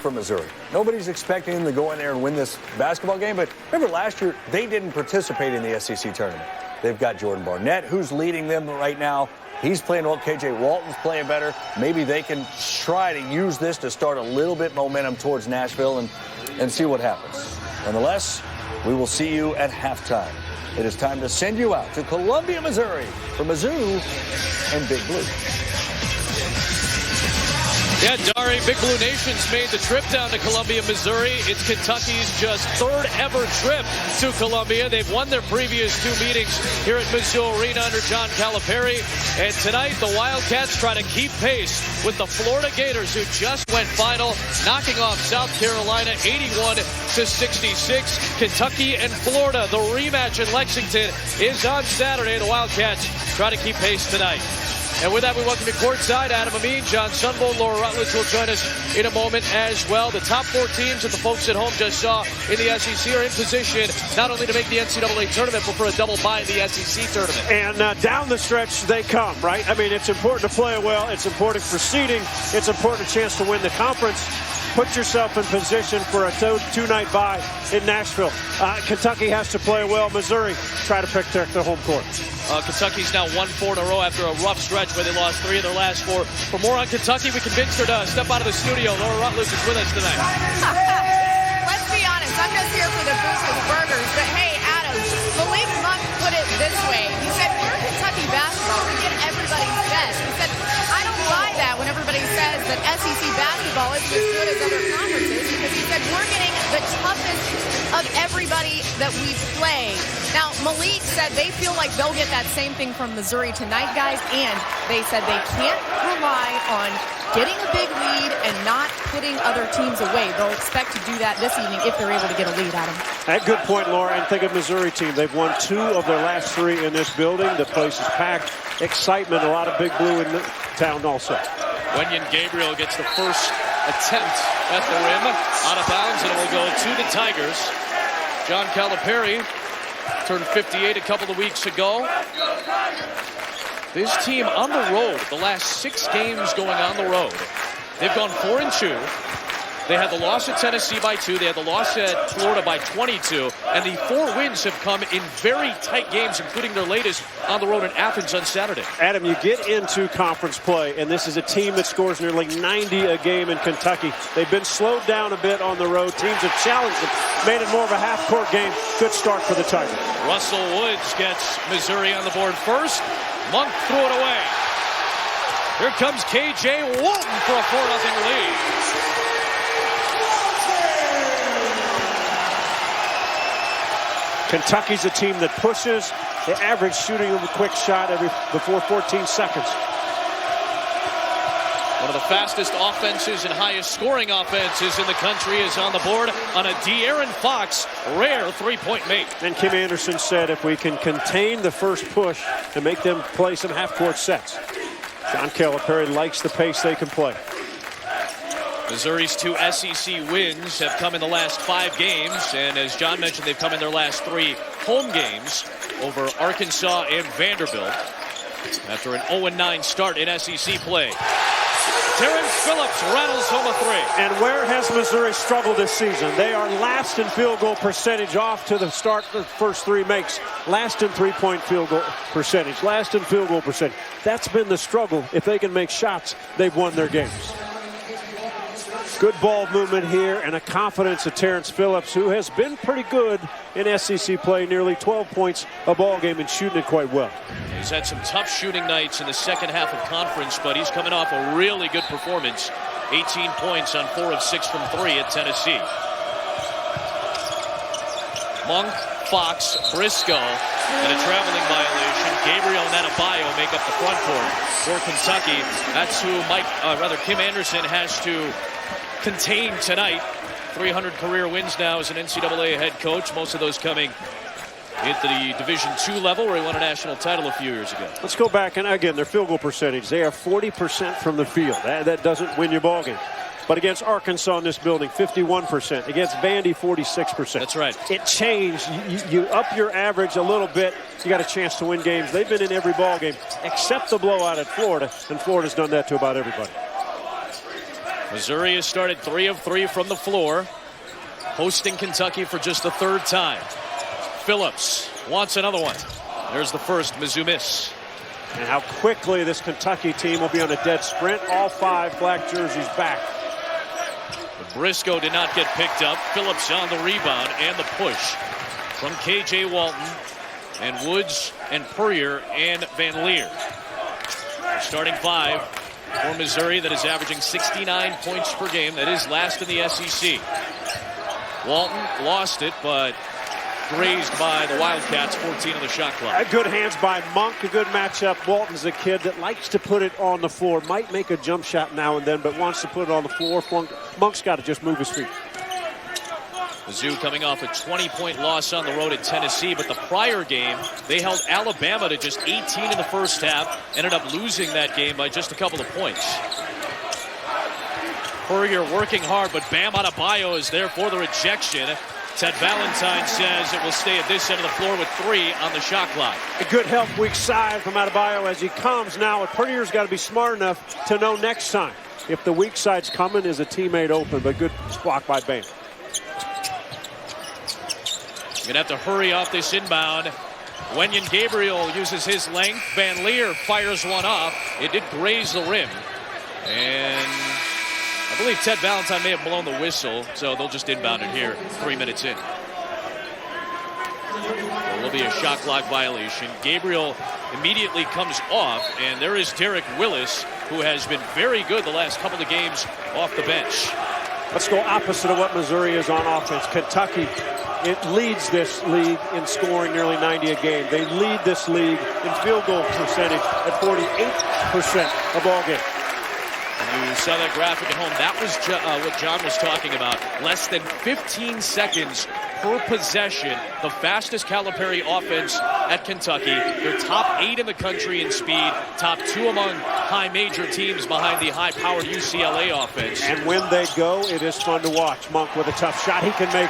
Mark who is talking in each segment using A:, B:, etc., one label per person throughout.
A: for Missouri. Nobody's expecting them to go in there and win this basketball game, but remember last year, they didn't participate in the SEC tournament. They've got Jordan Barnett, who's leading them right now. He's playing well. KJ Walton's playing better. Maybe they can try to use this to start a little bit momentum towards Nashville and see what happens. Nonetheless, we will see you at halftime. It is time to send you out to Columbia, Missouri for Mizzou and Big Blue.
B: Yeah, Dari, Big Blue Nation's made the trip down to Columbia, Missouri. It's Kentucky's just third ever trip to Columbia. They've won their previous two meetings here at Mizzou Arena under John Calipari. And tonight, the Wildcats try to keep pace with the Florida Gators, who just went final, knocking off South Carolina 81-66. Kentucky and Florida, the rematch in Lexington, is on Saturday. The Wildcats try to keep pace tonight. And with that, we welcome you courtside. Adam Amin, John Sunvold, Laura Rutledge will join us in a moment as well. The top four teams that the folks at home just saw in the SEC are in position not only to make the NCAA tournament, but for a double bye in the SEC tournament.
C: And down the stretch, they come, right? I mean, it's important to play well. It's important for seeding. It's important chance to win the conference. Put yourself in position for a two-night bye in Nashville. Kentucky has to play well. Missouri try to protect the home court.
B: Kentucky's now won 4 in a row after a rough stretch where they lost 3 of their last 4. For more on Kentucky, we convinced her to step out of the studio. Laura Rutledge is with us tonight.
D: Let's be honest, I'm just here for the Briscoe burgers. But hey, Adam, Malik Monk put it this way. He said, we're Kentucky basketball. We get everybody's best. He said, I don't buy that when everybody says that SEC basketball isn't as good as other conferences, because he said we're getting the toughest of everybody that we play. Now, Malik said they feel like they'll get that same thing from Missouri tonight, guys, and they said they can't rely on getting a big lead and not putting other teams away. They'll expect to do that this evening if they're able to get a lead, Adam.
C: That good point, Laura. And think of Missouri team. They've won 2 of their last 3 in this building. The place is packed. Excitement, a lot of Big Blue in the town also.
B: Wenyen Gabriel gets the first attempt at the rim, out of bounds, and it will go to the Tigers. John Calipari turned 58 a couple of weeks ago. This team on the road, the last 6 games going on the road, they've gone 4-2. They had the loss at Tennessee by 2. They had the loss at Florida by 22. And the 4 wins have come in very tight games, including their latest on the road in Athens on Saturday.
C: Adam, you get into conference play, and this is a team that scores nearly 90 a game in Kentucky. They've been slowed down a bit on the road. Teams have challenged them, made it more of a half-court game. Good start for the Tigers.
B: Russell Woods gets Missouri on the board first. Monk threw it away. Here comes KJ Walton for a 4-0 lead.
C: Kentucky's a team that pushes. The average shooting of a quick shot before 14 seconds.
B: One of the fastest offenses and highest scoring offenses in the country is on the board on a De'Aaron Fox rare three-point make.
C: And Kim Anderson said if we can contain the first push and make them play some half-court sets. John Calipari likes the pace they can play.
B: Missouri's 2 SEC wins have come in the last 5 games, and as John mentioned, they've come in their last 3 home games over Arkansas and Vanderbilt after an 0-9 start in SEC play. Terrence Phillips rattles home a 3.
C: And where has Missouri struggled this season? They are last in field goal percentage off to the start the first 3 makes. Last in three-point field goal percentage. Last in field goal percentage. That's been the struggle. If they can make shots, they've won their games. Good ball movement here and a confidence of Terrence Phillips, who has been pretty good in SEC play, nearly 12 points a ball game and shooting it quite well.
B: He's had some tough shooting nights in the second half of conference, but he's coming off a really good performance. 18 points on 4 of 6 from 3 at Tennessee. Monk, Fox, Briscoe, and a traveling violation. Gabriel and Adebayo make up the front court for Kentucky. That's who Kim Anderson has to contain tonight. 300 career wins now as an NCAA head coach. Most of those coming at the Division II level, where he won a national title a few years ago.
C: Let's go back, and again, their field goal percentage. They are 40% from the field. That doesn't win your ball game. But against Arkansas in this building, 51%. Against Vandy, 46%.
B: That's right.
C: It changed. You up your average a little bit, you got a chance to win games. They've been in every ball game except the blowout at Florida, and Florida's done that to about everybody.
B: Missouri has started 3 of 3 from the floor, hosting Kentucky for just the 3rd time. Phillips wants another one. There's the first Mizzou miss.
C: And how quickly this Kentucky team will be on a dead sprint. All 5 black jerseys back.
B: But Briscoe did not get picked up. Phillips on the rebound and the push from K.J. Walton and Woods and Purrier and Van Leer. Starting 5 for Missouri that is averaging 69 points per game. That is last in the SEC. Walton lost it, but grazed by the Wildcats, 14 on the shot clock.
C: Good hands by Monk, a good matchup. Walton's a kid that likes to put it on the floor. Might make a jump shot now and then, but wants to put it on the floor. Monk's got to just move his feet.
B: Mizzou coming off a 20-point loss on the road at Tennessee, but the prior game, they held Alabama to just 18 in the first half, ended up losing that game by just a couple of points. Purrier working hard, but Bam Adebayo is there for the rejection. Ted Valentine says it will stay at this end of the floor with 3 on the shot clock.
C: A good help weak side from Adebayo as he comes now. Purrier's got to be smart enough to know next time if the weak side's coming, is a teammate open, but good block by Bam.
B: Gonna have to hurry off this inbound. Wenyen Gabriel uses his length. Van Leer fires one off. It did graze the rim. And I believe Ted Valentine may have blown the whistle, so they'll just inbound it here 3 minutes in. There will be a shot clock violation. Gabriel immediately comes off, and there is Derek Willis, who has been very good the last couple of games off the bench.
C: Let's go opposite of what Missouri is on offense. Kentucky, it leads this league in scoring nearly 90 a game. They lead this league in field goal percentage at 48% of all games.
B: You saw that graphic at home. That was what John was talking about. Less than 15 seconds per possession. The fastest Calipari offense at Kentucky. They're top 8 in the country in speed. Top 2 among high major teams behind the high-powered UCLA offense.
C: And when they go, it is fun to watch. Monk with a tough shot. He can make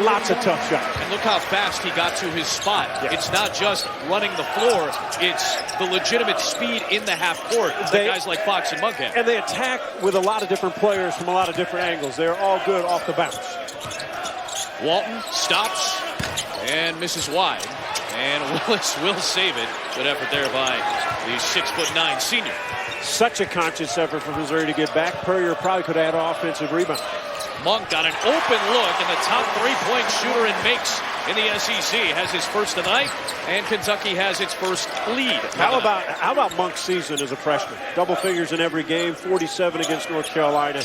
C: lots of tough shots.
B: And look how fast he got to his spot. Yeah. It's not just running the floor. It's the legitimate speed in the half court that guys like Fox and Monk have.
C: And they attack with a lot of different players from a lot of different angles. They're all good off the bounce.
B: Walton stops and misses wide. And Willis will save it. Good effort there by the 6'9" senior.
C: Such a conscious effort for Missouri to get back. Purrier probably could add offensive rebound.
B: Monk got an open look, and the top 3-point shooter and makes in the SEC has his first of the night, and Kentucky has its first lead.
C: How about Monk's season as a freshman? Double figures in every game, 47 against North Carolina.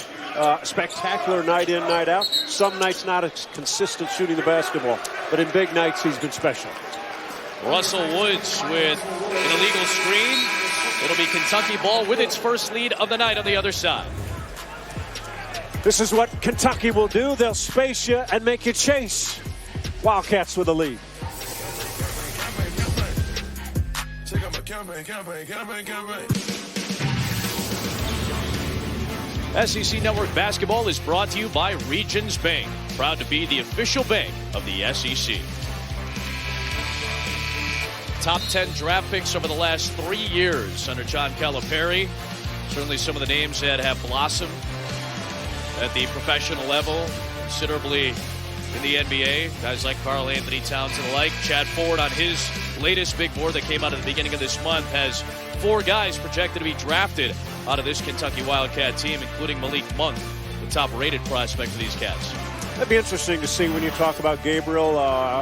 C: Spectacular night in, night out. Some nights not as consistent shooting the basketball, but in big nights he's been special.
B: Russell Woods with an illegal screen. It'll be Kentucky ball with its first lead of the night on the other side.
C: This is what Kentucky will do. They'll space you and make you chase. Wildcats with a lead.
B: SEC Network Basketball is brought to you by Regions Bank. Proud to be the official bank of the SEC. Top 10 draft picks over the last 3 years under John Calipari. Certainly some of the names that have blossomed at the professional level, considerably in the NBA. Guys like Karl Anthony Towns and the like. Chad Ford on his latest big board that came out at the beginning of this month has 4 guys projected to be drafted out of this Kentucky Wildcat team, including Malik Monk, the top-rated prospect of these Cats.
C: That'd be interesting to see when you talk about Gabriel,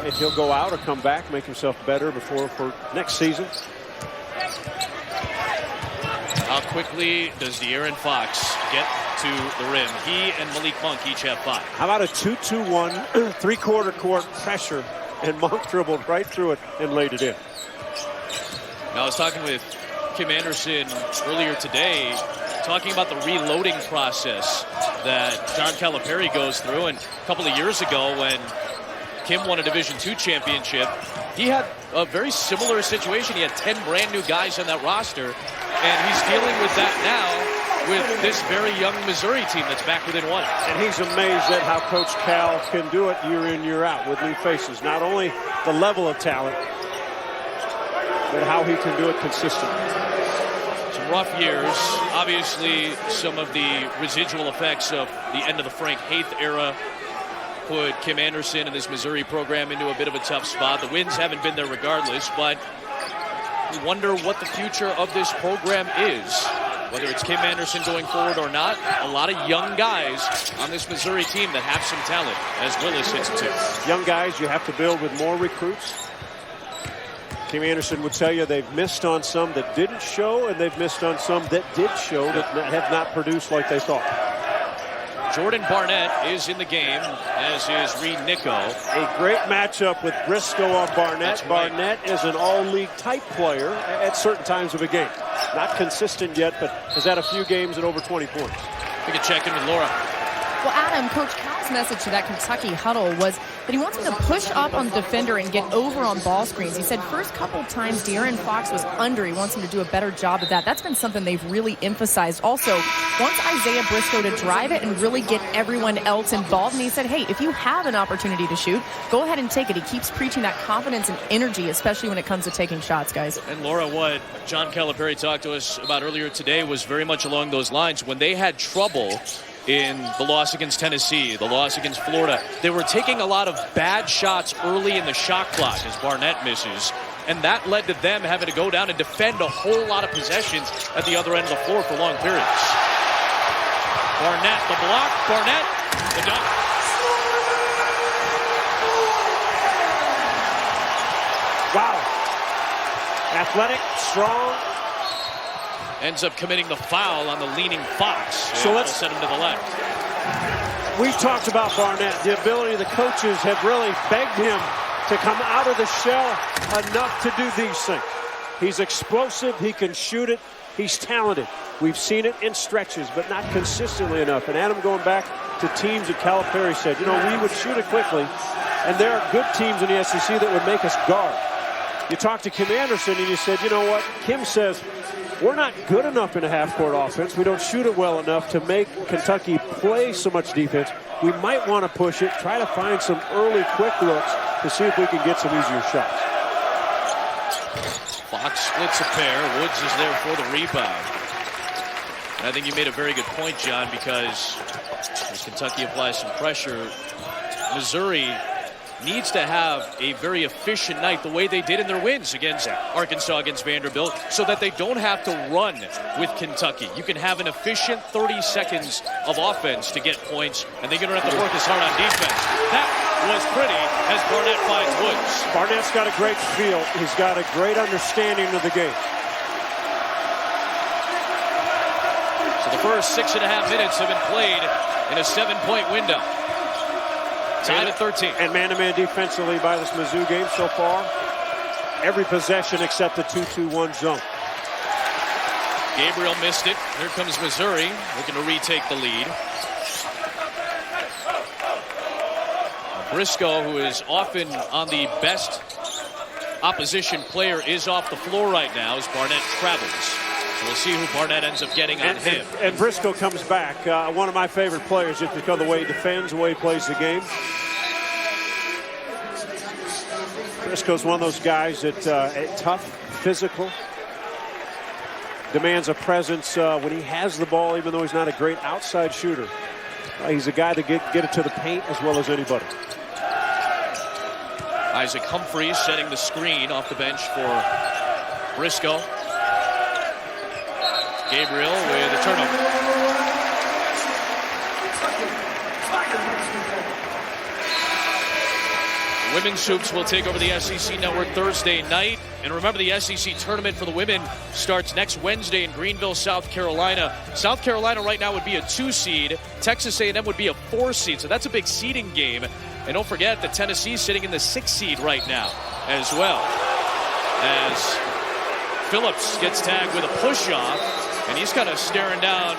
C: if he'll go out or come back, make himself better for next season.
B: How quickly does De'Aaron Fox get to the rim? He and Malik Monk each have 5.
C: How about a 2-2-1, three-quarter court pressure, and Monk dribbled right through it and laid it in.
B: Now, I was talking with Kim Anderson earlier today, talking about the reloading process that John Calipari goes through. And a couple of years ago when Kim won a Division II championship, he had a very similar situation. He had 10 brand new guys on that roster, and he's dealing with that now with this very young Missouri team that's back within 1.
C: And he's amazed at how Coach Cal can do it year in, year out with new faces. Not only the level of talent, but how he can do it consistently.
B: Some rough years. Obviously, some of the residual effects of the end of the Frank Haith era put Kim Anderson and this Missouri program into a bit of a tough spot. The wins haven't been there regardless, but we wonder what the future of this program is. Whether it's Kim Anderson going forward or not, a lot of young guys on this Missouri team that have some talent, as Willis hits it too.
C: Young guys, you have to build with more recruits. Kim Anderson would tell you they've missed on some that didn't show, and they've missed on some that did show that have not produced like they thought.
B: Jordan Barnett is in the game, as is Reed Nico.
C: A great matchup with Briscoe on Barnett.
B: That's right.
C: Barnett is an all-league type player at certain times of a game. Not consistent yet, but has had a few games at over 20 points.
B: We can check in with Laura.
D: Well, Adam, Coach Cal's message to that Kentucky huddle was that he wants him to push up on the defender and get over on ball screens. He said first couple times De'Aaron Fox was under. He wants him to do a better job of that. That's been something they've really emphasized. Also, wants Isaiah Briscoe to drive it and really get everyone else involved. And he said, hey, if you have an opportunity to shoot, go ahead and take it. He keeps preaching that confidence and energy, especially when it comes to taking shots, guys.
B: And Laura, what John Calipari talked to us about earlier today was very much along those lines. When they had trouble in the loss against Tennessee, the loss against Florida, they were taking a lot of bad shots early in the shot clock as Barnett misses, and that led to them having to go down and defend a whole lot of possessions at the other end of the floor for long periods. Barnett, the block, Barnett, the dunk.
C: Wow. Athletic, strong.
B: Ends up committing the foul on the leaning Fox.
C: So let's
B: set him to the left.
C: We talked about Barnett. The ability, the coaches have really begged him to come out of the shell enough to do these things. He's explosive. He can shoot it. He's talented. We've seen it in stretches, but not consistently enough. And Adam, going back to teams that Calipari said, you know, we would shoot it quickly, and there are good teams in the SEC that would make us guard. You talked to Kim Anderson, and you said, you know what? Kim says, we're not good enough in a half-court offense. We don't shoot it well enough to make Kentucky play so much defense. We might want to push it, try to find some early quick looks to see if we can get some easier shots.
B: Fox splits a pair. Woods is there for the rebound. And I think you made a very good point, John, because as Kentucky applies some pressure, Missouri needs to have a very efficient night the way they did in their wins against Arkansas, against Vanderbilt, so that they don't have to run with Kentucky. You can have an efficient 30 seconds of offense to get points, and then you don't have to work as hard on defense. That was pretty as Barnett finds Woods.
C: Barnett's got a great feel. He's got a great understanding of the game.
B: So the first 6.5 minutes have been played in a 7-point window. Tied at 13.
C: And man-to-man defensively by this Mizzou game so far. Every possession except the 2-2-1 zone.
B: Gabriel missed it. Here comes Missouri looking to retake the lead. Briscoe, who is often on the best opposition player, is off the floor right now as Barnett travels. So we'll see who Barnett ends up getting on him.
C: And Briscoe comes back. One of my favorite players just because of the way he defends, the way he plays the game. Briscoe's one of those guys that tough, physical, demands a presence when he has the ball, even though he's not a great outside shooter. He's a guy to get it to the paint as well as anybody.
B: Isaac Humphries setting the screen off the bench for Briscoe. Gabriel with a turnover. Women's hoops will take over the SEC Network Thursday night. And remember, the SEC tournament for the women starts next Wednesday in Greenville, South Carolina. South Carolina right now would be a 2 seed. Texas A&M would be a 4 seed. So that's a big seeding game. And don't forget that Tennessee's sitting in the 6 seed right now as well. As Phillips gets tagged with a push-off. And he's kind of staring down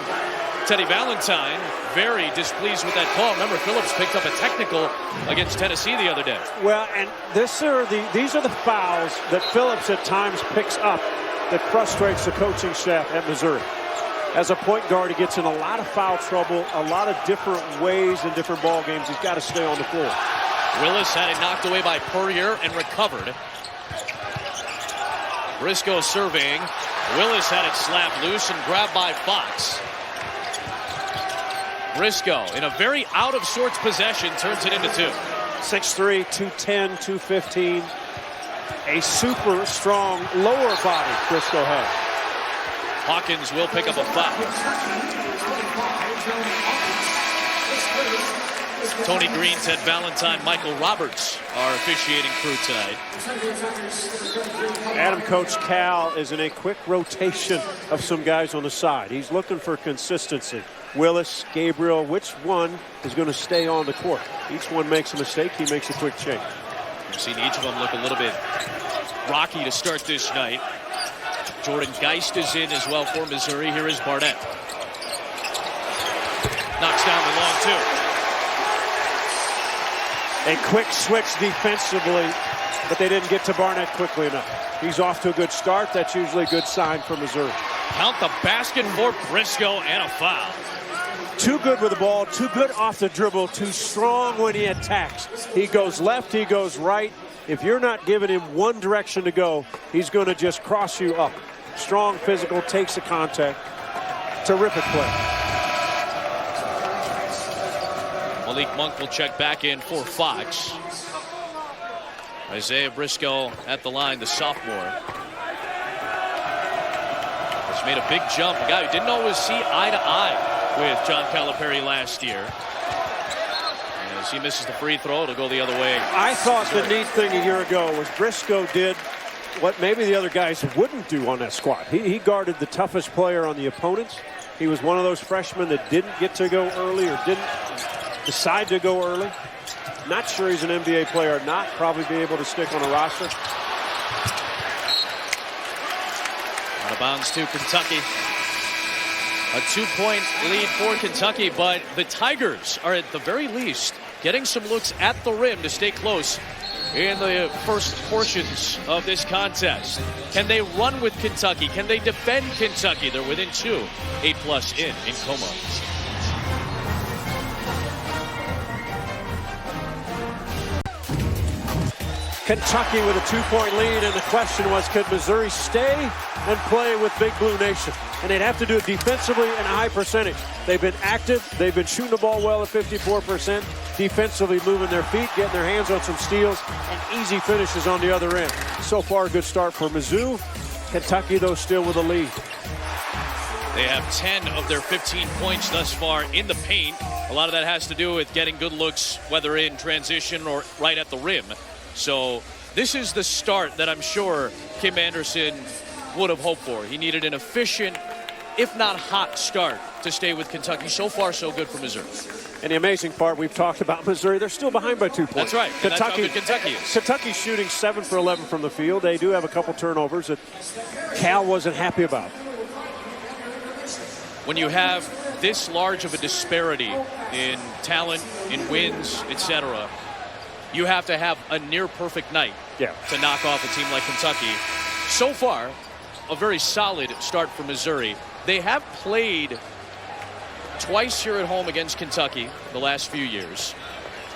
B: Teddy Valentine, very displeased with that call. Remember, Phillips picked up a technical against Tennessee the other day.
C: Well, and these are the fouls that Phillips at times picks up that frustrates the coaching staff at Missouri. As a point guard, he gets in a lot of foul trouble, a lot of different ways in different ball games. He's got to stay on the floor.
B: Willis had it knocked away by Puryear and recovered. Briscoe serving. Willis had it slapped loose and grabbed by Fox. Briscoe, in a very out-of-sorts possession, turns it into 2.
C: 6'3", 210, 215. A super strong lower body Briscoe has.
B: Hawkins will pick up a foul. Tony Green, Ted Valentine, Michael Roberts are officiating crew tonight.
C: Adam Coach Cal is in a quick rotation of some guys on the side. He's looking for consistency. Willis, Gabriel, which one is going to stay on the court? Each one makes a mistake. He makes a quick change.
B: We've seen each of them look a little bit rocky to start this night. Jordan Geist is in as well for Missouri. Here is Barnett. Knocks down the long 2.
C: A quick switch defensively, but they didn't get to Barnett quickly enough. He's off to a good start. That's usually a good sign for Missouri.
B: Count the basket for Briscoe and a foul.
C: Too good with the ball, too good off the dribble, too strong when he attacks. He goes left, he goes right. If you're not giving him one direction to go, he's going to just cross you up. Strong, physical, takes the contact. Terrific play.
B: Malik Monk will check back in for Fox. Isaiah Briscoe at the line, the sophomore. Has made a big jump. A guy who didn't always see eye to eye with John Calipari last year. And as he misses the free throw, it'll go the other way.
C: I thought the neat thing a year ago was Briscoe did what maybe the other guys wouldn't do on that squad. He guarded the toughest player on the opponents. He was one of those freshmen that didn't get to go early or didn't decide to go early. Not sure he's an NBA player or not. Probably be able to stick on a roster.
B: Out of bounds to Kentucky. A 2-point lead for Kentucky, but the Tigers are at the very least getting some looks at the rim to stay close in the first portions of this contest. Can they run with Kentucky? Can they defend Kentucky? They're within 2, 8+ in Como.
C: Kentucky with a 2-point lead, and the question was, could Missouri stay and play with Big Blue Nation? And they'd have to do it defensively and a high percentage. They've been active. They've been shooting the ball well at 54%. Defensively moving their feet, getting their hands on some steals, and easy finishes on the other end. So far, a good start for Mizzou. Kentucky, though, still with a lead.
B: They have 10 of their 15 points thus far in the paint. A lot of that has to do with getting good looks, whether in transition or right at the rim. So this is the start that I'm sure Kim Anderson would have hoped for. He needed an efficient, if not hot, start to stay with Kentucky. So far, so good for Missouri.
C: And the amazing part, we've talked about Missouri, they're still behind by 2 points.
B: That's right.
C: Kentucky,
B: that's how good Kentucky is.
C: Kentucky's shooting 7 for 11 from the field. They do have a couple turnovers that Cal wasn't happy about.
B: When you have this large of a disparity in talent, in wins, etc., you have to have a near-perfect night to knock off a team like Kentucky. So far, a very solid start for Missouri. They have played twice here at home against Kentucky the last few years.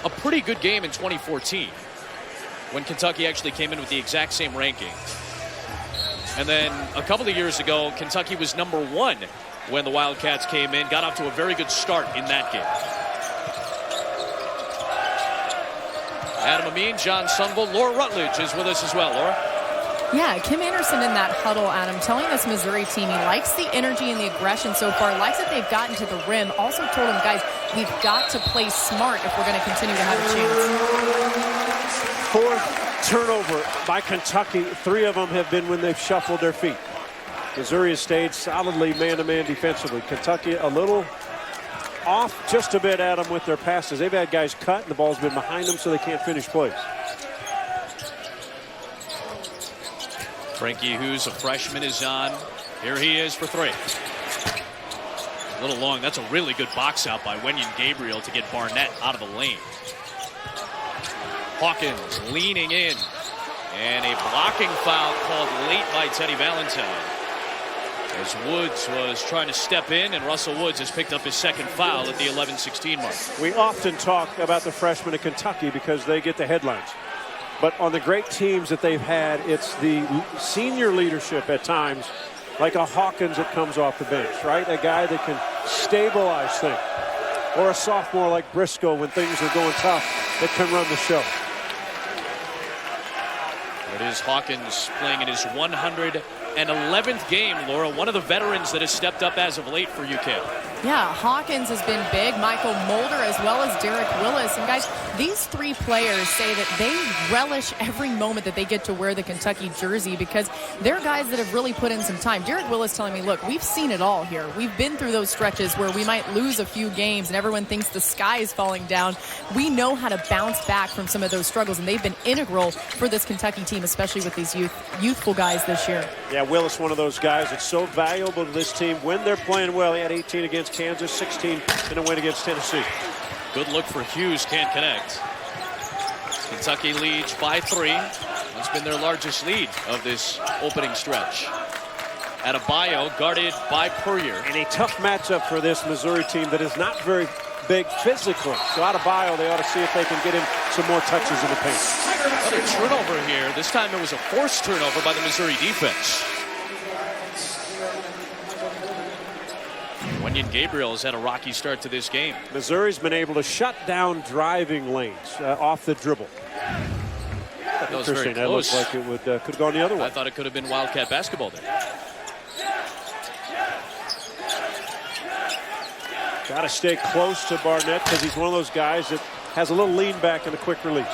B: A pretty good game in 2014 when Kentucky actually came in with the exact same ranking. And then a couple of years ago, Kentucky was #1 when the Wildcats came in, got off to a very good start in that game. Adam Amin, John Sunville, Laura Rutledge is with us as well. Laura?
D: Yeah, Kim Anderson in that huddle, Adam, telling this Missouri team he likes the energy and the aggression so far, likes that they've gotten to the rim. Also told him, guys, we've got to play smart if we're going to continue to have a chance.
C: 4th turnover by Kentucky. 3 of them have been when they've shuffled their feet. Missouri has stayed solidly man-to-man defensively. Kentucky a little off just a bit, Adam, with their passes. They've had guys cut, and the ball's been behind them, so they can't finish plays.
B: Frankie Hughes, a freshman, is on. Here he is for 3. A little long. That's a really good box out by Wenyon Gabriel to get Barnett out of the lane. Hawkins leaning in. And a blocking foul called late by Teddy Valentine. As Woods was trying to step in, and Russell Woods has picked up his 2nd foul at the 11-16 mark.
C: We often talk about the freshmen of Kentucky because they get the headlines. But on the great teams that they've had, it's the senior leadership at times like a Hawkins that comes off the bench, right? A guy that can stabilize things. Or a sophomore like Briscoe when things are going tough that can run the show.
B: It is Hawkins playing in his 111th game, Laura. One of the veterans that has stepped up as of late for UCAM.
D: Yeah, Hawkins has been big. Michael Mulder as well as Derek Willis. And guys, these three players say that they relish every moment that they get to wear the Kentucky jersey because they're guys that have really put in some time. Derek Willis telling me, look, we've seen it all here. We've been through those stretches where we might lose a few games and everyone thinks the sky is falling down. We know how to bounce back from some of those struggles, and they've been integral for this Kentucky team, especially with these youthful guys this year.
C: Yeah, Willis, one of those guys that's so valuable to this team when they're playing well. He had 18 against Kansas, 16 in a win against Tennessee.
B: Good look for Hughes, can't connect. Kentucky leads by 3. That's been their largest lead of this opening stretch. Adebayo guarded by Puryear.
C: And a tough matchup for this Missouri team that is not very big physically. So Adebayo, they ought to see if they can get him some more touches in the paint.
B: Another turnover here. This time it was a forced turnover by the Missouri defense. Wenyen Gabriel has had a rocky start to this game.
C: Missouri's been able to shut down driving lanes off the dribble.
B: That was very
C: Interesting. That looks
B: close.
C: like it would could have gone the other way.
B: I thought it could have been Wildcat basketball there.
C: Got to stay close to Barnett because he's one of those guys that has a little lean back and a quick release.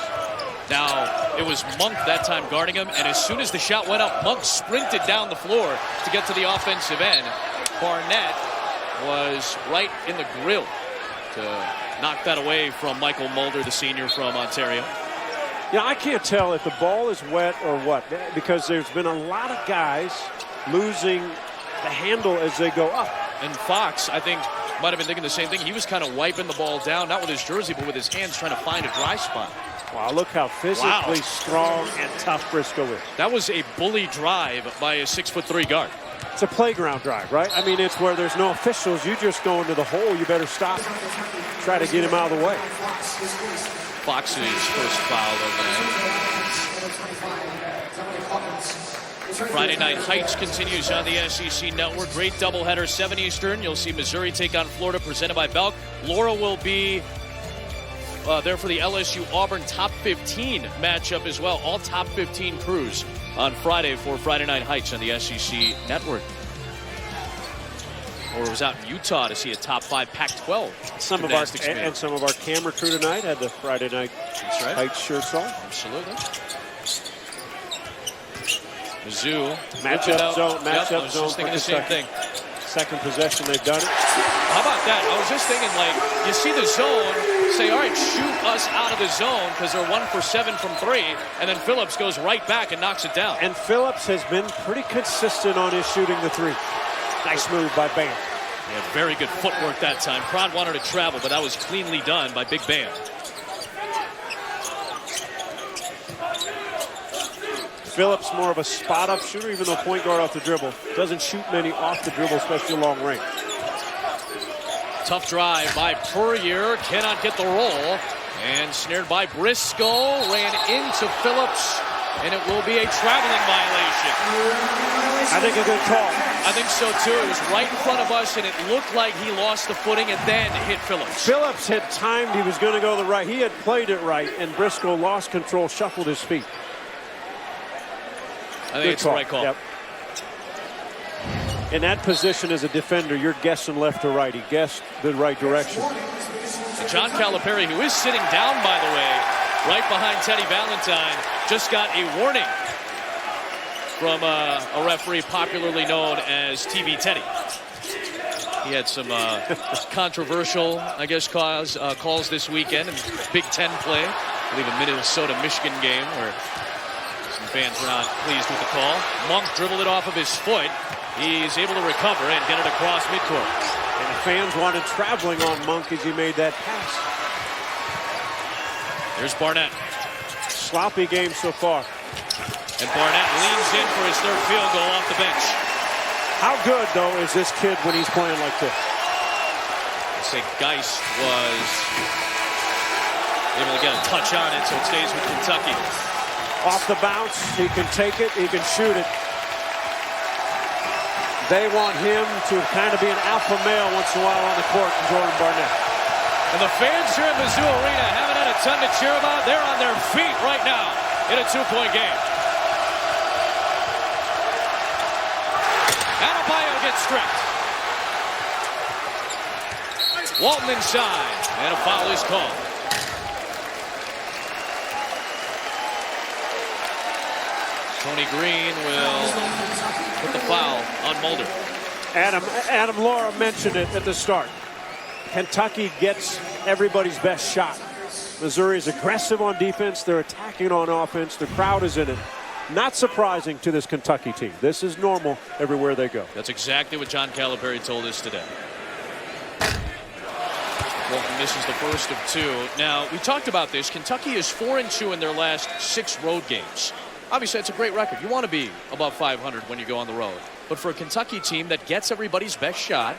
B: Now, it was Monk that time guarding him, and as soon as the shot went up, Monk sprinted down the floor to get to the offensive end. Barnett was right in the grill to knock that away from Michael Mulder, the senior from Ontario.
C: Yeah, I can't tell if the ball is wet or what, because there's been a lot of guys losing the handle as they go up.
B: And Fox, I think, might have been thinking the same thing. He was kind of wiping the ball down, not with his jersey, but with his hands trying to find a dry spot.
C: Wow, look how physically strong and tough Briscoe is.
B: That was a bully drive by a 6'3" guard.
C: It's a playground drive, right? I mean, it's where there's no officials. You just go into the hole. You better stop. Try to get him out of the way.
B: Fox's first foul of the night. Friday Night Heights continues on the SEC Network. Great doubleheader, 7 Eastern. You'll see Missouri take on Florida, presented by Belk. Laura will be there for the LSU-Auburn top 15 matchup as well. All top 15 crews on Friday for Friday Night Heights on the SEC Network. Or was out in Utah to see a top 5 Pac-12.
C: Some of our camera crew tonight had the Friday Night Heights shirts on.
B: Absolutely. Mizzou.
C: Matchup zone. Matchup
B: I was
C: zone.
B: just thinking the same thing.
C: Second possession, they've done it.
B: How about that? I was just thinking, like, you see the zone, say, all right, shoot us out of the zone because they're 1 for 7 from 3, and then Phillips goes right back and knocks it down.
C: And Phillips has been pretty consistent on his shooting the 3. Nice move by Bam.
B: Yeah, very good footwork that time. Cron wanted to travel, but that was cleanly done by Big Bam.
C: Phillips more of a spot-up shooter, even though point guard off the dribble. Doesn't shoot many off the dribble, especially long range.
B: Tough drive by Puryear. Cannot get the roll. And snared by Briscoe. Ran into Phillips. And it will be a traveling violation.
C: I think a good call.
B: I think so, too. It was right in front of us, and it looked like he lost the footing and then hit Phillips.
C: Phillips had timed he was going to go the right. He had played it right, and Briscoe lost control, shuffled his feet.
B: I think it's the right call.
C: Yep. In that position as a defender, you're guessing left to right. He guessed the right direction.
B: And John Calipari, who is sitting down, by the way, right behind Teddy Valentine, just got a warning from a referee popularly known as TV Teddy. He had some controversial, I guess, calls this weekend in Big Ten play. I believe a Minnesota-Michigan game where some fans were not pleased with the call. Monk dribbled it off of his foot. He's able to recover and get it across midcourt.
C: And the fans wanted traveling on Monk as he made that pass.
B: Here's Barnett.
C: Sloppy game so far.
B: And Barnett leans in for his third field goal off the bench.
C: How good, though, is this kid when he's playing like this?
B: I say Geist was able to get a touch on it, so it stays with Kentucky.
C: Off the bounce, he can take it, he can shoot it. They want him to kind of be an alpha male once in a while on the court, Jordan Barnett.
B: And the fans here at Mizzou Arena haven't had a ton to cheer about. They're on their feet right now in a 2-point game. Adebayo gets stripped. Walton inside, and a foul is called. Tony Green will put the foul on Mulder.
C: Adam Laura mentioned it at the start. Kentucky gets everybody's best shot. Missouri is aggressive on defense. They're attacking on offense. The crowd is in it. Not surprising to this Kentucky team. This is normal everywhere they go.
B: That's exactly what John Calipari told us today. Walton misses the first of two. Now, we talked about this. Kentucky is 4-2 in their last 6 road games. Obviously, it's a great record. You want to be above 500 when you go on the road. But for a Kentucky team that gets everybody's best shot,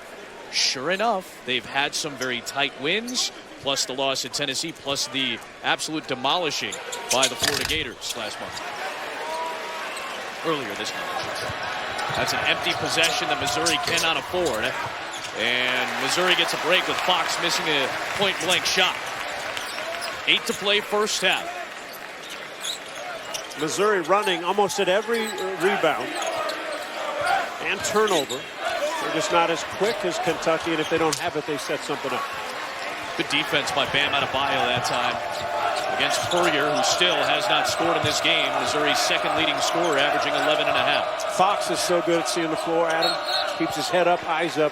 B: sure enough, they've had some very tight wins, plus the loss at Tennessee, plus the absolute demolishing by the Florida Gators last month. Earlier this month. That's an empty possession that Missouri cannot afford. And Missouri gets a break with Fox missing a point-blank shot. 8 to play first half.
C: Missouri running almost at every rebound and turnover. They're just not as quick as Kentucky, and if they don't have it, they set something up.
B: Good defense by Bam Adebayo that time against Puryear, who still has not scored in this game. Missouri's second leading scorer, averaging 11.5.
C: Fox is so good at seeing the floor, Adam. Keeps his head up, eyes up.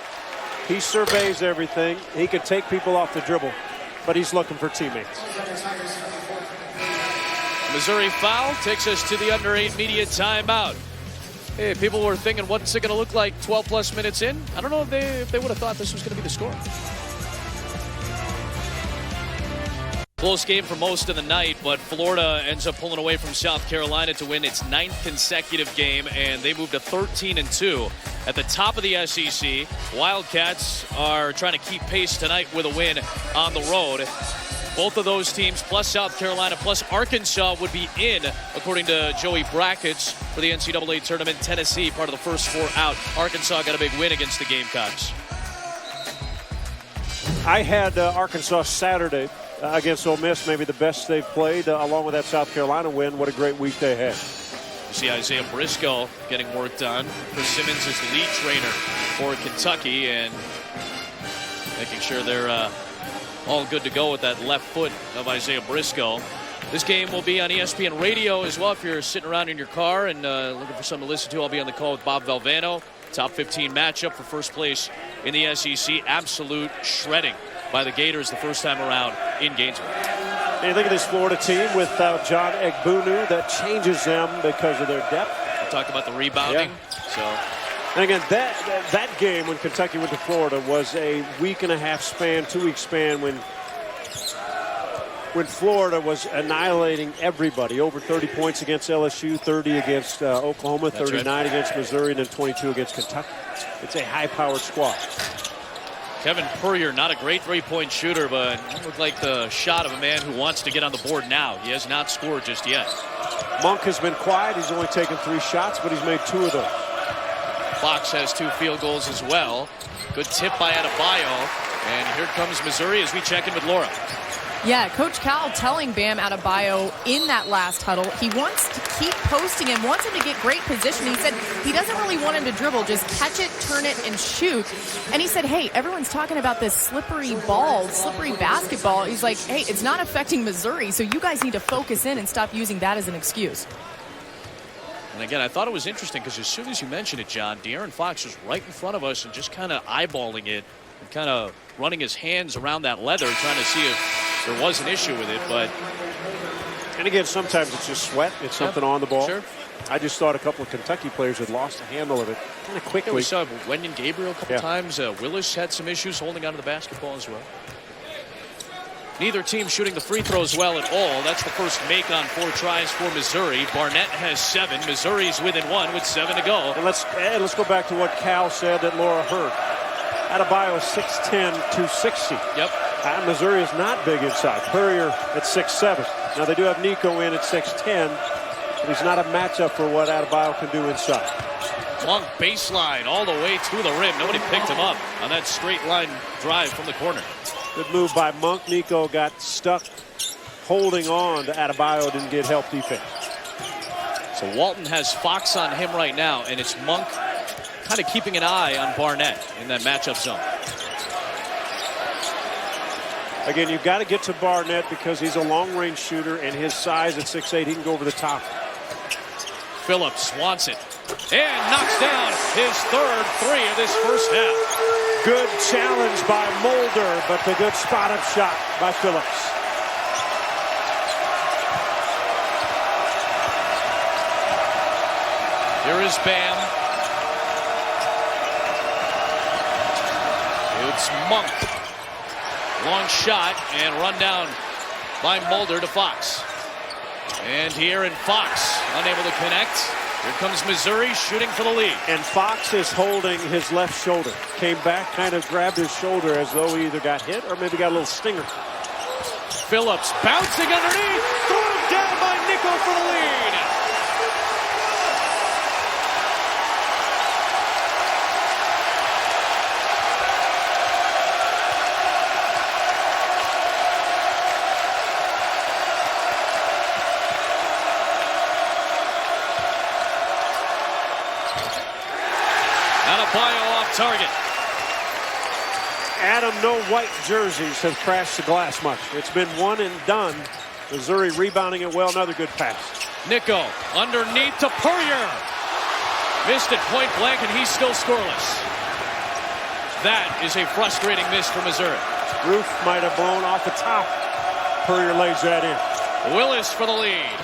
C: He surveys everything. He can take people off the dribble, but he's looking for teammates.
B: Missouri foul takes us to the under 8 media timeout. Hey, people were thinking, what's it going to look like 12-plus minutes in? I don't know if they would have thought this was going to be the score. Close game for most of the night, but Florida ends up pulling away from South Carolina to win its 9th consecutive game, and they moved to 13-2 at the top of the SEC. Wildcats are trying to keep pace tonight with a win on the road. Both of those teams, plus South Carolina, plus Arkansas, would be in, according to Joey Brackets, for the NCAA tournament. Tennessee, part of the first 4 out. Arkansas got a big win against the Gamecocks.
C: I had Arkansas Saturday against Ole Miss, maybe the best they've played, along with that South Carolina win. What a great week they had.
B: You see Isaiah Briscoe getting work done. Chris Simmons is the lead trainer for Kentucky, and making sure they're all good to go with that left foot of Isaiah Briscoe. This game will be on ESPN Radio as well. If you're sitting around in your car and looking for something to listen to, I'll be on the call with Bob Valvano. Top 15 matchup for first place in the SEC. Absolute shredding by the Gators the first time around in Gainesville.
C: And you think of this Florida team without John Egbunu, that changes them because of their depth.
B: We talked about the rebounding. Yeah.
C: And again, that game when Kentucky went to Florida was a week-and-a-half span, 2-week span when Florida was annihilating everybody. Over 30 points against LSU, 30 against Oklahoma, 39 against Missouri, and then 22 against Kentucky. It's a high-powered squad.
B: Kevin Puryear, not a great three-point shooter, but it looked like the shot of a man who wants to get on the board now. He has not scored just yet.
C: Monk has been quiet. He's only taken 3 shots, but he's made 2 of those.
B: Fox has 2 field goals as well. Good tip by Adebayo. And here comes Missouri as we check in with Laura.
D: Yeah, Coach Cal telling Bam Adebayo in that last huddle, he wants to keep posting him, wants him to get great position. He said he doesn't really want him to dribble, just catch it, turn it, and shoot. And he said, hey, everyone's talking about this slippery ball, slippery basketball. He's like, hey, it's not affecting Missouri, so you guys need to focus in and stop using that as an excuse.
B: And again, I thought it was interesting because as soon as you mentioned it, John, De'Aaron Fox was right in front of us and just kind of eyeballing it and kind of running his hands around that leather, trying to see if there was an issue with it. But
C: and again, sometimes it's just sweat. It's something on the ball.
B: Sure.
C: I just thought a couple of Kentucky players had lost the handle of it kind of quickly.
B: Yeah, we saw Wenyon Gabriel a couple times. Willis had some issues holding onto the basketball as well. Neither team shooting the free throws well at all. That's the first make on 4 tries for Missouri. Barnett has 7. Missouri's within 1 with 7 to go.
C: And let's go back to what Cal said that Laura heard. Adebayo is 6'10", 260.
B: Yep.
C: Missouri is not big inside. Puryear at 6'7". Now they do have Nico in at 6'10", but he's not a matchup for what Adebayo can do inside.
B: Monk baseline all the way to the rim. Nobody picked him up on that straight line drive from the corner.
C: Good move by Monk. Nico got stuck holding on to Adebayo, didn't get help defense.
B: So Walton has Fox on him right now, and it's Monk kind of keeping an eye on Barnett in that matchup zone.
C: Again, you've got to get to Barnett because he's a long-range shooter, and his size at 6'8", he can go over the top.
B: Phillips wants it and knocks down his third three of this first half.
C: Good challenge by Mulder, but the good spot-up shot by Phillips.
B: Here is Bam. It's Monk. Long shot and run down by Mulder to Fox. And here in Fox, unable to connect. Here comes Missouri shooting for the lead.
C: And Fox is holding his left shoulder. Came back, kind of grabbed his shoulder as though he either got hit or maybe got a little stinger.
B: Phillips bouncing underneath. Thrown down by Nico for the lead. Adebayo off target.
C: Adam, no white jerseys have crashed the glass much. It's been one and done. Missouri rebounding it well. Another good pass.
B: Nico underneath to Purrier. Missed it point blank, and he's still scoreless. That is a frustrating miss for Missouri.
C: Roof might have blown off the top. Purrier lays that in.
B: Willis for the lead.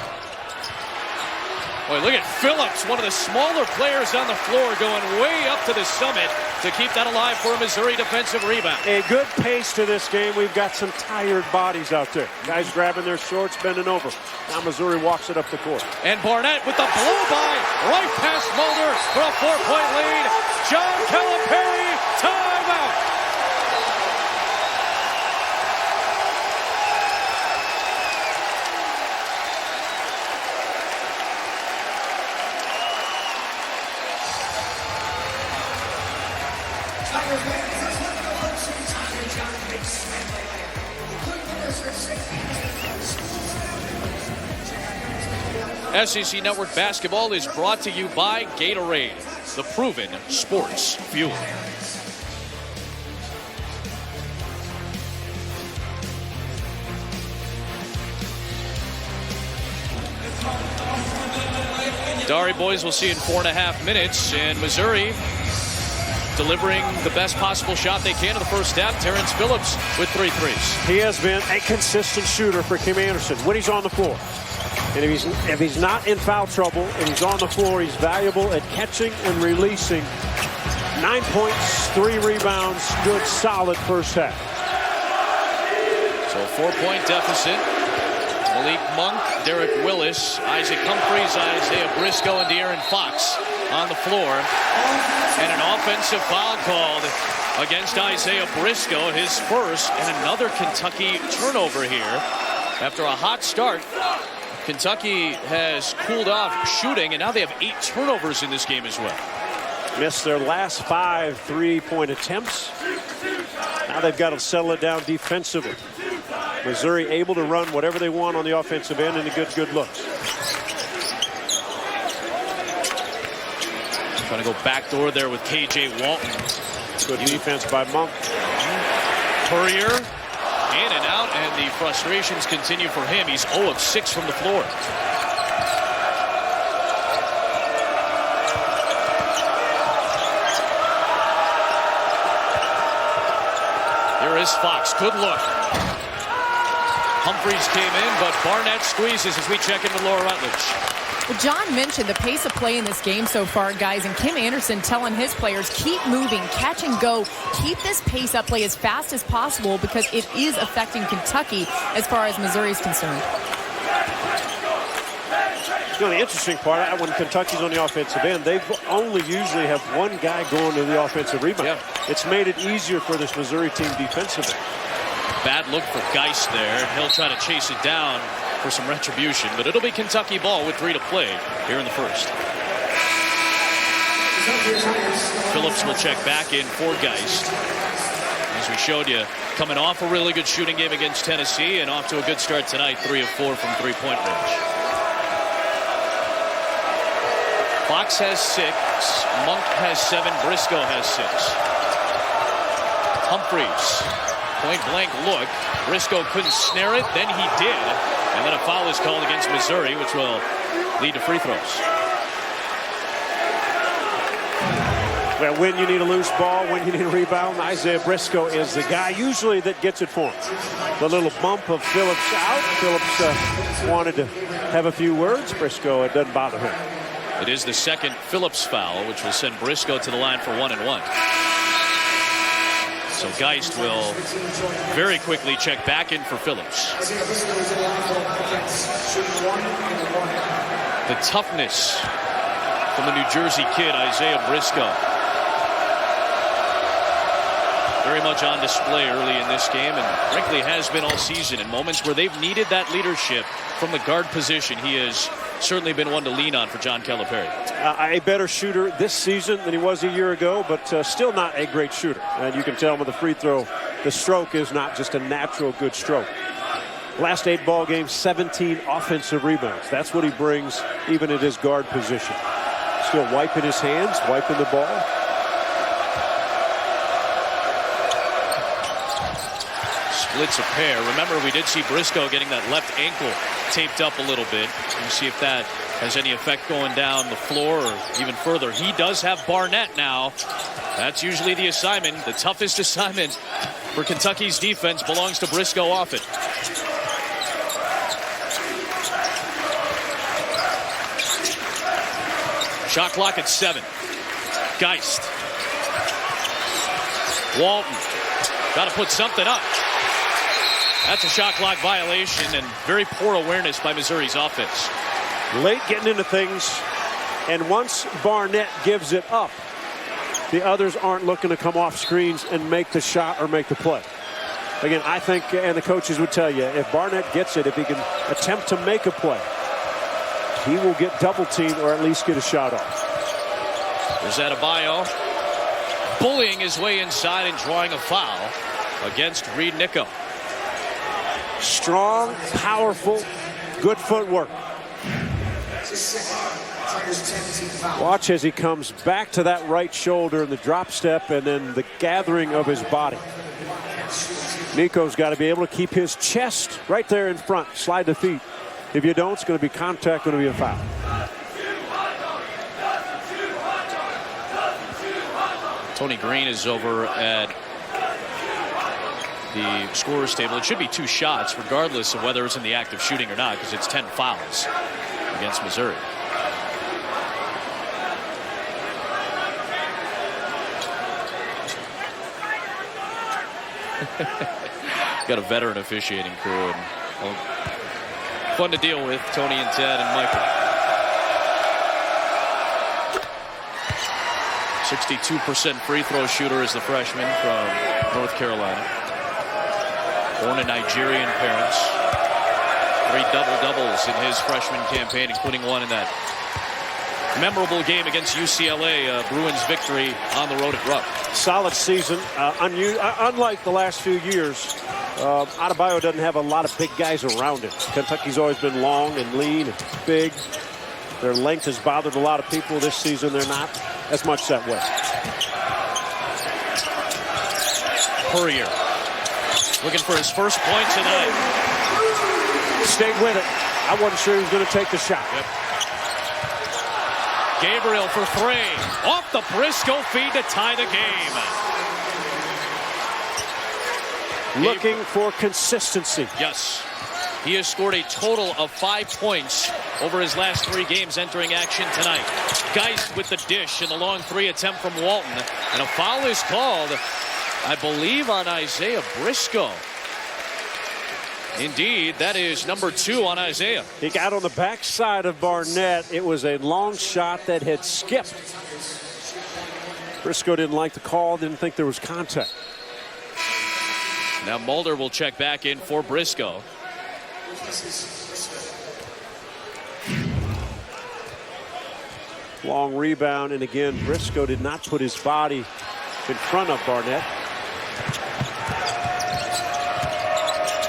B: Boy, look at Phillips, one of the smaller players on the floor, going way up to the summit to keep that alive for a Missouri defensive rebound.
C: A good pace to this game. We've got some tired bodies out there. Guys grabbing their shorts, bending over. Now Missouri walks it up the court.
B: And Barnett with the blow-by right past Mulder for a 4-point lead. John Calipari, timeout. SEC Network Basketball is brought to you by Gatorade, the proven sports fuel. Dari boys, we'll see in 4.5 minutes, and Missouri delivering the best possible shot they can in the first half. Terrence Phillips with 3 threes.
C: He has been a consistent shooter for Kim Anderson when he's on the floor. And if he's not in foul trouble and he's on the floor, he's valuable at catching and releasing. 9 points, 3 rebounds, good, solid first half.
B: So a 4-point deficit. Malik Monk, Derek Willis, Isaac Humphries, Isaiah Briscoe, and De'Aaron Fox on the floor. And an offensive foul called against Isaiah Briscoe, his first, and another Kentucky turnover here. After a hot start, Kentucky has cooled off shooting, and now they have 8 turnovers in this game as well.
C: Missed their last 5 3-point attempts. Now they've got to settle it down defensively. Missouri able to run whatever they want on the offensive end, and a good looks.
B: Trying to go backdoor there with K.J. Walton.
C: Good defense by Monk.
B: Purrier in and out, and the frustrations continue for him. He's 0 of 6 from the floor. Here is Fox. Good look. Humphries came in, but Barnett squeezes as we check in with Laura Rutledge.
D: Well, John mentioned the pace of play in this game so far, guys, and Kim Anderson telling his players, keep moving, catch and go, keep this pace up, play as fast as possible, because it is affecting Kentucky as far as Missouri is concerned.
C: You know, the interesting part, when Kentucky's on the offensive end, they only usually have one guy going to the offensive rebound.
B: Yeah.
C: It's made it easier for this Missouri team defensively.
B: Bad look for Geist there. He'll try to chase it down for some retribution, but it'll be Kentucky ball with 3 to play here in the first. Phillips will check back in for Geist. As we showed you, coming off a really good shooting game against Tennessee and off to a good start tonight, 3 of 4 from three-point range. Fox has 6, Monk has 7, Briscoe has 6. Humphreys, point blank look. Briscoe couldn't snare it, then he did. And then a foul is called against Missouri, which will lead to free throws.
C: Well, when you need a loose ball, when you need a rebound, Isaiah Briscoe is the guy usually that gets it for him. The little bump of Phillips out. Phillips wanted to have a few words. Briscoe, it doesn't bother him.
B: It is the second Phillips foul, which will send Briscoe to the line for 1 and 1. So Geist will very quickly check back in for Phillips. The toughness from the New Jersey kid, Isaiah Briscoe. Very much on display early in this game, and frankly has been all season. In moments where they've needed that leadership from the guard position, he has certainly been one to lean on for John Calipari.
C: A better shooter this season than he was a year ago, but still not a great shooter. And you can tell with the free throw, the stroke is not just a natural good stroke. Last 8 ball games, 17 offensive rebounds. That's what he brings even at his guard position. Still wiping his hands, wiping the ball.
B: Splits a pair. Remember, we did see Briscoe getting that left ankle taped up a little bit. We'll see if that has any effect going down the floor or even further. He does have Barnett now. That's usually the assignment. The toughest assignment for Kentucky's defense belongs to Briscoe often. Shot clock at 7. Geist. Walton. Got to put something up. That's a shot clock violation and very poor awareness by Missouri's offense.
C: Late getting into things, and once Barnett gives it up, the others aren't looking to come off screens and make the shot or make the play. Again, I think, and the coaches would tell you, if Barnett gets it, if he can attempt to make a play, he will get double teamed or at least get a shot off.
B: There's Adebayo bullying his way inside and drawing a foul against Reed Nico.
C: Strong, powerful, good footwork. Watch as he comes back to that right shoulder in the drop step and then the gathering of his body. Nico's got to be able to keep his chest right there in front, slide the feet. If you don't, it's going to be contact, going to be a foul.
B: Tony Green is over at the scorer's table. It should be 2 shots, regardless of whether it's in the act of shooting or not, because it's 10 fouls against Missouri. Got a veteran officiating crew, and well, fun to deal with, Tony and Ted and Michael. 62% free throw shooter is the freshman from North Carolina. Born to Nigerian parents. 3 double-doubles in his freshman campaign, including one in that memorable game against UCLA, Bruins victory on the road at Rupp.
C: Solid season. Unlike the last few years, Adebayo doesn't have a lot of big guys around him. Kentucky's always been long and lean and big. Their length has bothered a lot of people this season. They're not as much that way.
B: Courier looking for his first point tonight.
C: Stayed with it. I wasn't sure he was going to take the shot.
B: Yep. Gabriel for 3. Off the Briscoe feed to tie the game.
C: Looking for consistency.
B: Yes. He has scored a total of 5 points over his last 3 games entering action tonight. Geist with the dish and the long 3 attempt from Walton. And a foul is called, I believe, on Isaiah Briscoe. Indeed, that is number 2 on Isaiah.
C: He got on the backside of Barnett. It was a long shot that had skipped. Briscoe didn't like the call, didn't think there was contact.
B: Now Mulder will check back in for Briscoe.
C: Long rebound, and again, Briscoe did not put his body in front of Barnett.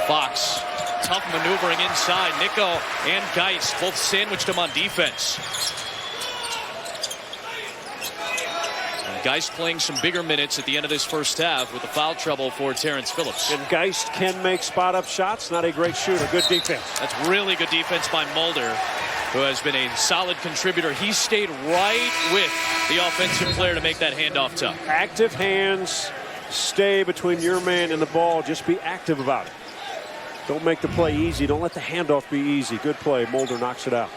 B: Fox, tough maneuvering inside. Nico and Geist both sandwiched him on defense. And Geist playing some bigger minutes at the end of this first half with the foul trouble for Terrence Phillips.
C: And Geist can make spot-up shots. Not a great shooter. Good defense.
B: That's really good defense by Mulder, who has been a solid contributor. He stayed right with the offensive player to make that handoff tough.
C: Active hands, stay between your man and the ball. Just be active about it. Don't make the play easy. Don't let the handoff be easy. Good play. Mulder knocks it out.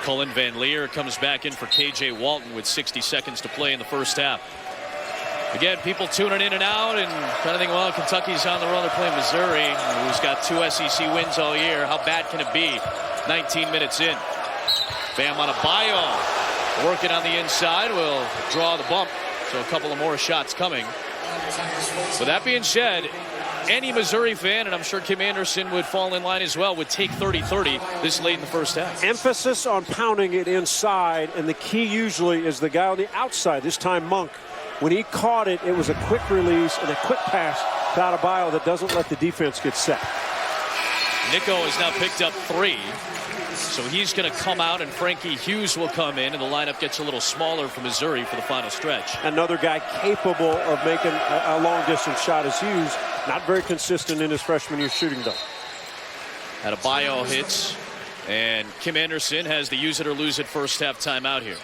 B: Cullen Van Leer comes back in for KJ Walton with 60 seconds to play in the first half. Again, people tuning in and out and kind of thinking, well, Kentucky's on the run. They're playing Missouri, who's got 2 SEC wins all year. How bad can it be? 19 minutes in. Bam Adebayo working on the inside will draw the bump. So a couple of more shots coming. With that being said, any Missouri fan, and I'm sure Kim Anderson would fall in line as well, would take 30-30 this late in the first half.
C: Emphasis on pounding it inside, and the key usually is the guy on the outside. This time Monk. When he caught it, it was a quick release and a quick pass to Adebayo that doesn't let the defense get set.
B: Nico has now picked up 3. So he's going to come out, and Frankie Hughes will come in, and the lineup gets a little smaller for Missouri for the final stretch.
C: Another guy capable of making a long-distance shot is Hughes. Not very consistent in his freshman year shooting, though.
B: Adebayo hits, and Kim Anderson has the use it or lose it first half timeout here.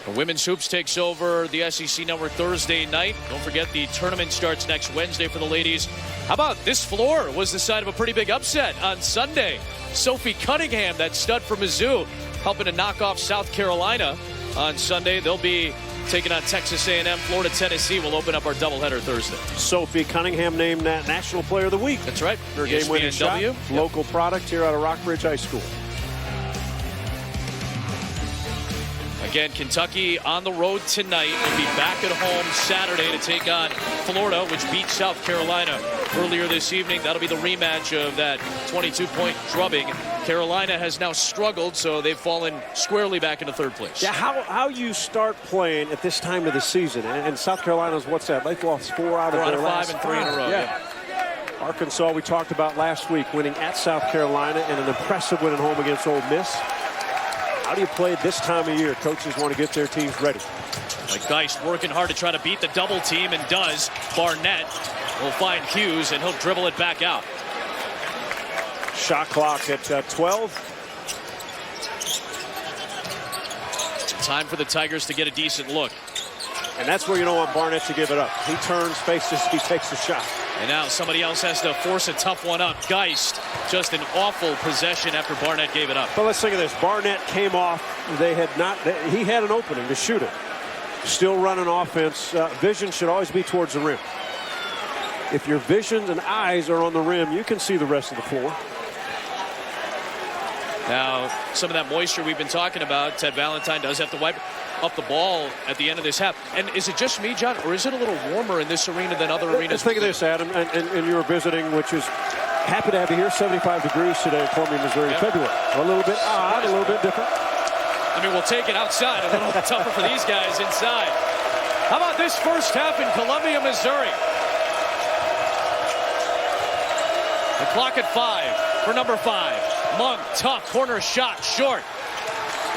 B: The women's hoops takes over the SEC Network Thursday night. Don't forget the tournament starts next Wednesday for the ladies. How about this floor was the side of a pretty big upset on Sunday. Sophie Cunningham, that stud for Mizzou, helping to knock off South Carolina on Sunday. They'll be taking on Texas A&M. Florida, Tennessee will open up our doubleheader Thursday.
C: Sophie Cunningham named National Player of the Week.
B: That's right.
C: Her game-winning shot.
B: Yep.
C: Local product here out of Rockbridge High School.
B: Again, Kentucky on the road tonight. Will be back at home Saturday to take on Florida, which beat South Carolina earlier this evening. That'll be the rematch of that 22-point drubbing. Carolina has now struggled, so they've fallen squarely back into third place.
C: Yeah, how you start playing at this time of the season, and South Carolina's what's that? They've lost 4 out of their last
B: 5 and 3 in a row.
C: Yeah. Arkansas, we talked about last week, winning at South Carolina and an impressive win at home against Ole Miss. How do you play this time of year? Coaches want to get their teams ready.
B: Like Geist working hard to try to beat the double team, and does. Barnett will find Hughes, and he'll dribble it back out.
C: Shot clock at 12.
B: Time for the Tigers to get a decent look.
C: And that's where you don't want Barnett to give it up. He turns, faces, he takes the shot.
B: And now somebody else has to force a tough one up. Geist, just an awful possession after Barnett gave it up.
C: But let's think of this. Barnett came off. He had an opening to shoot it. Still running offense. Vision should always be towards the rim. If your vision and eyes are on the rim, you can see the rest of the floor.
B: Now, some of that moisture we've been talking about, Ted Valentine does have to wipe up the ball at the end of this half. And is it just me, John, or is it a little warmer in this arena than other arenas?
C: Let's think of this, Adam, and you were visiting, which is happy to have you here. 75 degrees today in Columbia, Missouri, in February. A little bit odd, a little bit different.
B: I mean, we'll take it outside. A little tougher for these guys inside. How about this first half in Columbia, Missouri? The clock at 5 for number 5. Monk, tough corner shot, short.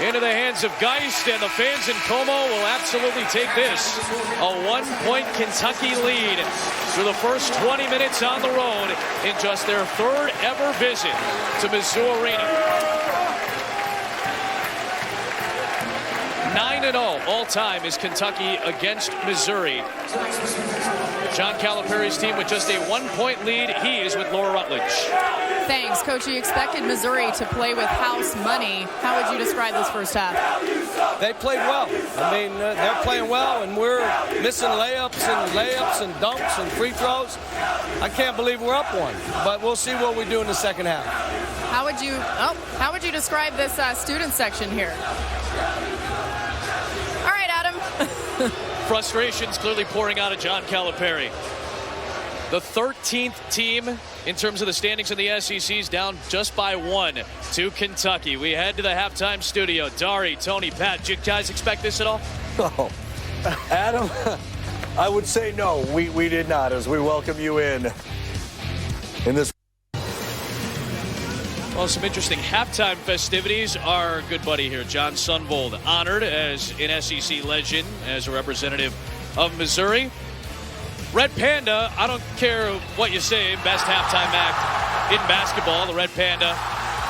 B: Into the hands of Geist, and the fans in Como will absolutely take this. A 1-point Kentucky lead through the first 20 minutes on the road in just their 3rd ever visit to Mizzou Arena. 9-0 all-time is Kentucky against Missouri. John Calipari's team with just a 1-point lead. He is with Laura Rutledge.
D: Thanks, Coach. You expected Missouri to play with house money. How would you describe this first half?
E: They played well. I mean, they're playing well, and we're missing layups and dunks and free throws. I can't believe we're up 1, but we'll see what we do in the second half.
D: How would you describe this student section here? All right, Adam.
B: Frustration's clearly pouring out of John Calipari. The 13th team in terms of the standings in the SEC is down just by 1 to Kentucky. We head to the halftime studio. Dari, Tony, Pat, did you guys expect this at all?
A: Oh, Adam, I would say no, we did not, as we welcome you in this.
B: Well, some interesting halftime festivities. Our good buddy here, John Sunvold, honored as an SEC legend, as a representative of Missouri. Red Panda, I don't care what you say, best halftime act in basketball. The Red Panda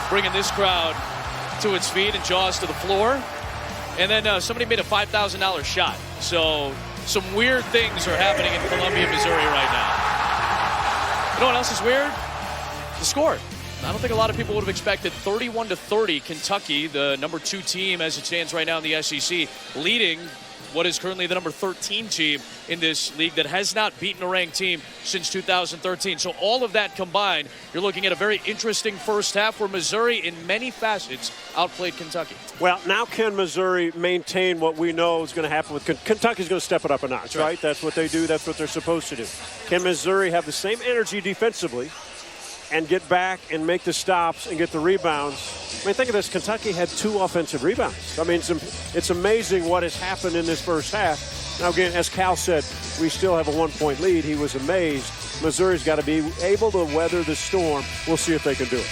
B: bringing this crowd to its feet and jaws to the floor. And then somebody made a $5,000 shot. So some weird things are happening in Columbia, Missouri right now. You know what else is weird? The score. I don't think a lot of people would have expected 31-30 Kentucky, the number 2 team as it stands right now in the SEC, leading what is currently the number 13 team in this league that has not beaten a ranked team since 2013. So all of that combined, you're looking at a very interesting first half where Missouri in many facets outplayed Kentucky.
C: Well, now can Missouri maintain what we know is going to happen with Kentucky's going to step it up a notch,
B: That's right?
C: That's what they do. That's what they're supposed to do. Can Missouri have the same energy defensively and get back and make the stops and get the rebounds? I mean, think of this. Kentucky had 2 offensive rebounds. I mean, it's amazing what has happened in this first half. Now, again, as Cal said, we still have a 1-point lead. He was amazed. Missouri's got to be able to weather the storm. We'll see if they can do it.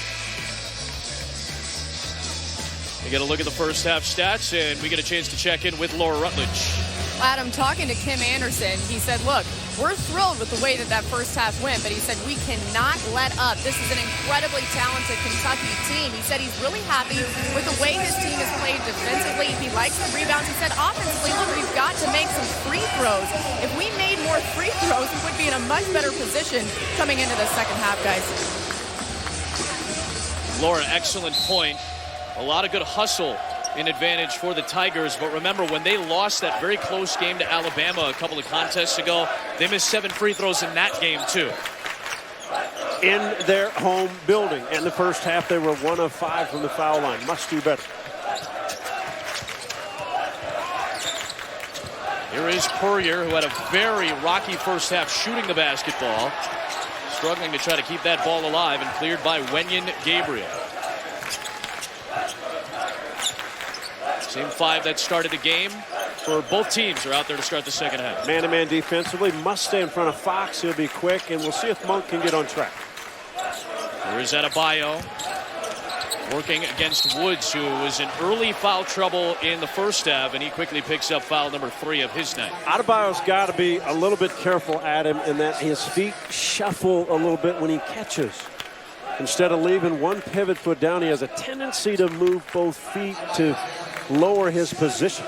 B: We get a look at the first half stats, and we get a chance to check in with Laura Rutledge.
D: Adam, talking to Kim Anderson, he said, look, we're thrilled with the way that first half went, but he said we cannot let up. This is an incredibly talented Kentucky team. He said he's really happy with the way his team has played defensively. He likes the rebounds. He said offensively, look, we've got to make some free throws. If we made more free throws, we would be in a much better position coming into the second half, guys.
B: Laura, excellent point. A lot of good hustle in advantage for the Tigers, but remember when they lost that very close game to Alabama a couple of contests ago, they missed 7 free throws in that game too.
C: In their home building. In the first half, they were 1 of 5 from the foul line. Must do better.
B: Here is Puryear, who had a very rocky first half shooting the basketball, struggling to try to keep that ball alive, and cleared by Wenyen Gabriel. Same 5 that started the game for both teams are out there to start the second half.
C: Man-to-man defensively, must stay in front of Fox. He'll be quick, and we'll see if Monk can get on track.
B: Here is Adebayo working against Woods, who was in early foul trouble in the first half, and he quickly picks up foul number 3 of his night.
C: Adebayo's got to be a little bit careful, Adam, in that his feet shuffle a little bit when he catches. Instead of leaving one pivot foot down, he has a tendency to move both feet to lower his position.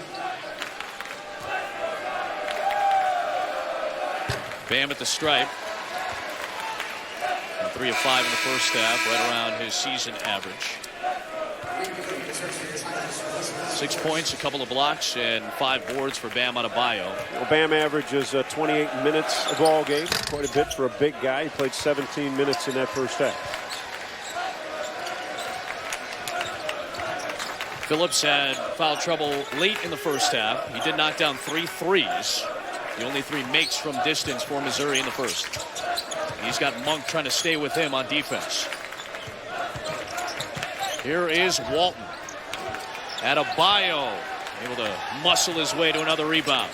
B: Bam at the stripe. And 3 of 5 in the first half, right around his season average. 6 points, a couple of blocks, and 5 boards for Bam Adebayo.
C: Well, Bam averages 28 minutes a ball game, quite a bit for a big guy. He played 17 minutes in that first half.
B: Phillips had foul trouble late in the first half. He did knock down 3 threes. The only 3 makes from distance for Missouri in the first. He's got Monk trying to stay with him on defense. Here is Walton. Adebayo able to muscle his way to another rebound.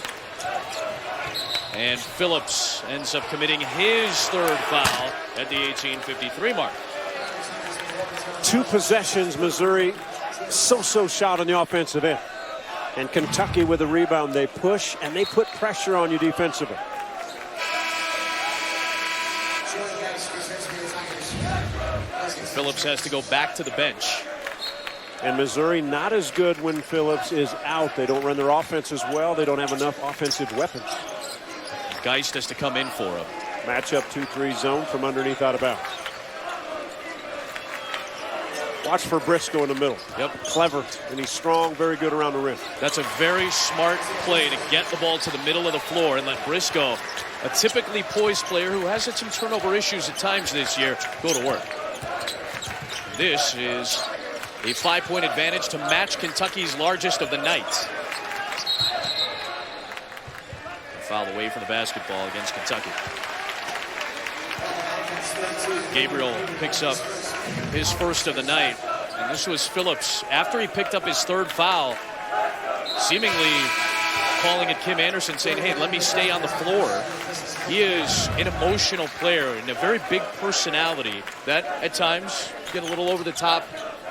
B: And Phillips ends up committing his 3rd foul at the 18:53 mark.
C: 2 possessions, Missouri so shot on the offensive end. And Kentucky with a rebound. They push and they put pressure on you defensively.
B: Phillips has to go back to the bench.
C: And Missouri not as good when Phillips is out. They don't run their offense as well. They don't have enough offensive weapons.
B: Geist has to come in for him.
C: Matchup 2-3 zone from underneath out of bounds. Watch for Briscoe in the middle.
B: Yep.
C: Clever, and he's strong, very good around the rim.
B: That's a very smart play to get the ball to the middle of the floor and let Briscoe, a typically poised player who has had some turnover issues at times this year, go to work. This is a 5-point advantage to match Kentucky's largest of the night. A foul away from the basketball against Kentucky. Gabriel picks up his first of the night. And this was Phillips, after he picked up his third foul, seemingly calling at Kim Anderson, saying, hey, let me stay on the floor. He is an emotional player and a very big personality that at times get a little over the top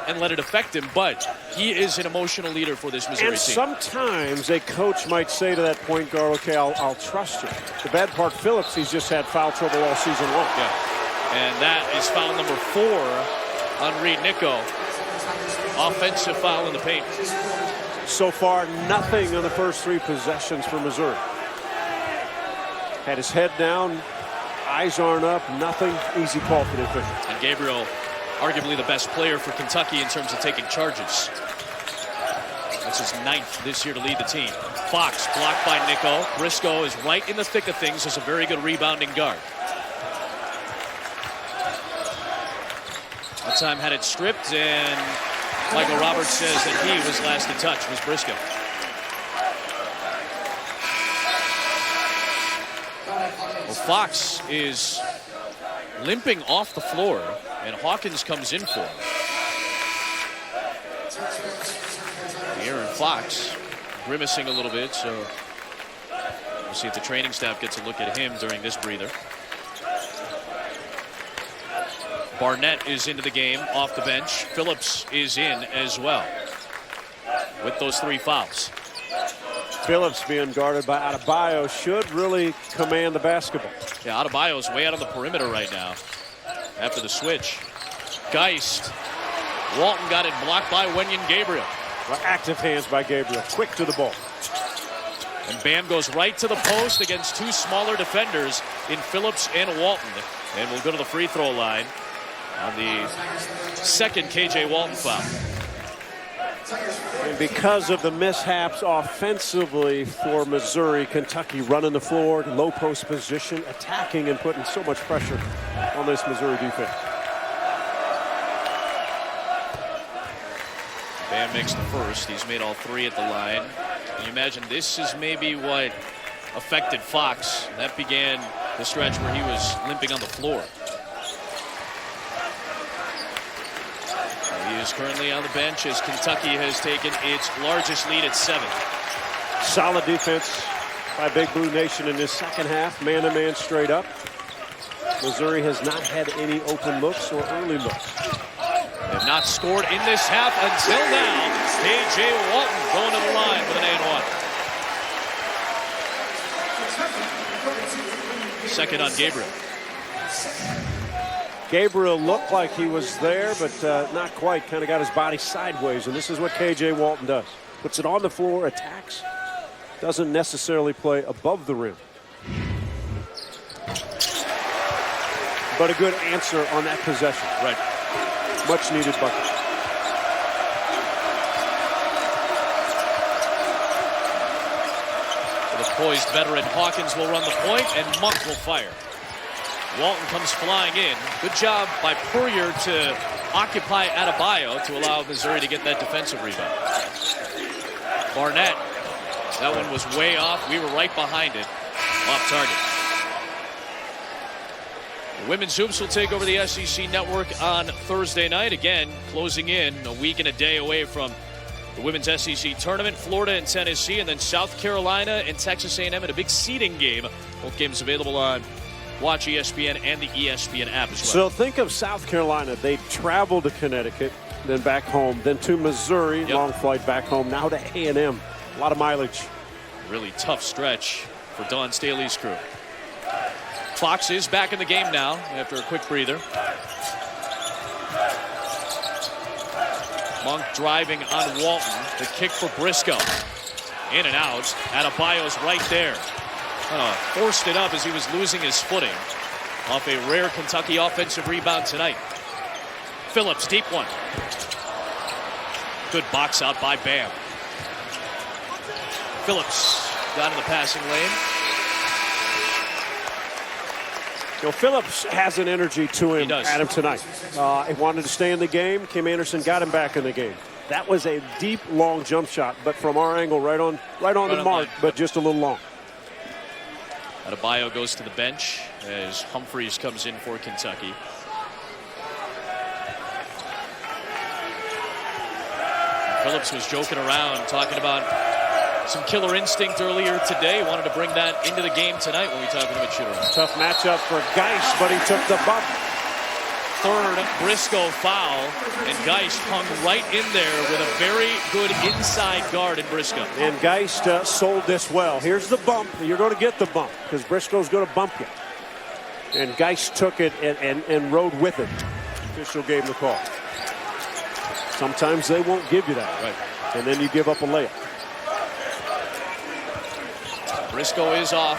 B: and let it affect him, but he is an emotional leader for this Missouri
C: and
B: team.
C: Sometimes a coach might say to that point guard, okay, I'll trust you. The bad part, Phillips, he's just had foul trouble all season long.
B: Yeah. And that is foul number 4 on Reed Nico. Offensive foul in the paint.
C: So far, nothing on the first 3 possessions for Missouri. Had his head down, eyes aren't up, nothing. Easy call for the official.
B: And Gabriel, arguably the best player for Kentucky in terms of taking charges. That's his 9th this year to lead the team. Fox blocked by Nico. Briscoe is right in the thick of things as a very good rebounding guard. That time had it stripped, and Michael Roberts says that he was last to touch, was Briscoe. Well, Fox is limping off the floor, and Hawkins comes in for him. Aaron Fox grimacing a little bit, so we'll see if the training staff gets a look at him during this breather. Barnett is into the game off the bench. Phillips is in as well with those 3 fouls.
C: Phillips being guarded by Adebayo should really command the basketball.
B: Yeah, Adebayo's way out on the perimeter right now after the switch. Geist. Walton got it blocked by Wenyen Gabriel.
C: Well, active hands by Gabriel. Quick to the ball.
B: And Bam goes right to the post against 2 smaller defenders in Phillips and Walton. And we'll go to the free throw line on the second K.J. Walton foul.
C: And because of the mishaps offensively for Missouri, Kentucky running the floor, low post position, attacking and putting so much pressure on this Missouri defense.
B: Bam makes the first. He's made all 3 at the line. Can you imagine this is maybe what affected Fox? That began the stretch where he was limping on the floor. He is currently on the bench as Kentucky has taken its largest lead at 7.
C: Solid defense by Big Blue Nation in this second half. Man-to-man straight up. Missouri has not had any open looks or early looks.
B: They have not scored in this half until now. K.J. Walton going to the line with an and 1. Second on Gabriel.
C: Gabriel looked like he was there, but not quite. Kind of got his body sideways, and this is what K.J. Walton does. Puts it on the floor, attacks. Doesn't necessarily play above the rim. But a good answer on that possession.
B: Right.
C: Much needed bucket.
B: The poised veteran Hawkins will run the point, and Monk will fire. Walton comes flying in. Good job by Puryear to occupy Adebayo to allow Missouri to get that defensive rebound. Barnett, that one was way off. We were right behind it. Off target. The women's hoops will take over the SEC network on Thursday night. Again, closing in a week and a day away from the women's SEC tournament. Florida and Tennessee, and then South Carolina and Texas A&M in a big seeding game. Both games available on Watch ESPN and the ESPN app as well.
C: So think of South Carolina. They traveled to Connecticut, then back home, then to Missouri, long flight back home, now to A&M. A lot of mileage.
B: Really tough stretch for Dawn Staley's crew. Fox is back in the game now after a quick breather. Monk driving on Walton. The kick for Briscoe. In and out. Adebayo's right there. Forced it up as he was losing his footing off a rare Kentucky offensive rebound tonight. Phillips, deep one. Good box out by Bam. Phillips got in the passing lane.
C: You know, Phillips has an energy to him, Adam, tonight. He wanted to stay in the game. Kim Anderson got him back in the game. That was a deep, long jump shot, but from our angle, right on the mark, but just a little long.
B: Adebayo goes to the bench as Humphreys comes in for Kentucky. Phillips was joking around, talking about some killer instinct earlier today. Wanted to bring that into the game tonight when we talk about shooter.
C: Tough matchup for Geist, but he took the bump.
B: Third Briscoe foul, and Geist hung right in there with a very good inside guard in Briscoe.
C: And Geist sold this well. Here's the bump. You're going to get the bump because Briscoe's going to bump you. And Geist took it and rode with it. Official gave him the call. Sometimes they won't give you that.
B: Right.
C: And then you give up a layup.
B: Briscoe is off.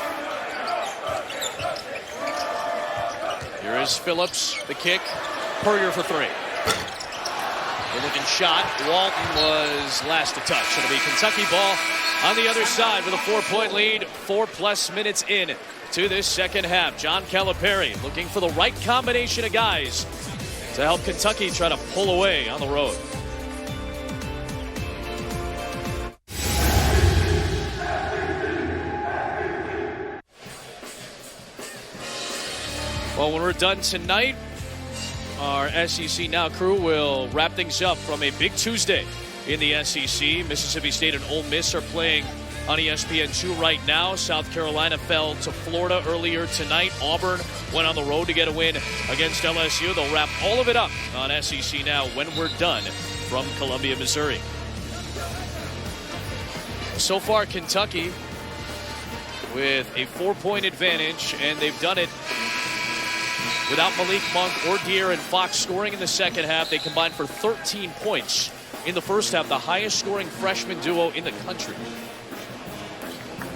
B: Here is Phillips, the kick. Purrier for three. Good looking shot. Walton was last to touch. It'll be Kentucky ball on the other side with a 4-point lead. 4+ minutes in to this second half. John Calipari looking for the right combination of guys to help Kentucky try to pull away on the road. Well, when we're done tonight, our SEC Now crew will wrap things up from a big Tuesday in the SEC. Mississippi State and Ole Miss are playing on ESPN2 right now. South Carolina fell to Florida earlier tonight. Auburn went on the road to get a win against LSU. They'll wrap all of it up on SEC Now when we're done from Columbia, Missouri. So far, Kentucky with a 4-point advantage, and they've done it without Malik Monk or De'Aaron Fox scoring in the second half. They combined for 13 points in the first half, the highest scoring freshman duo in the country.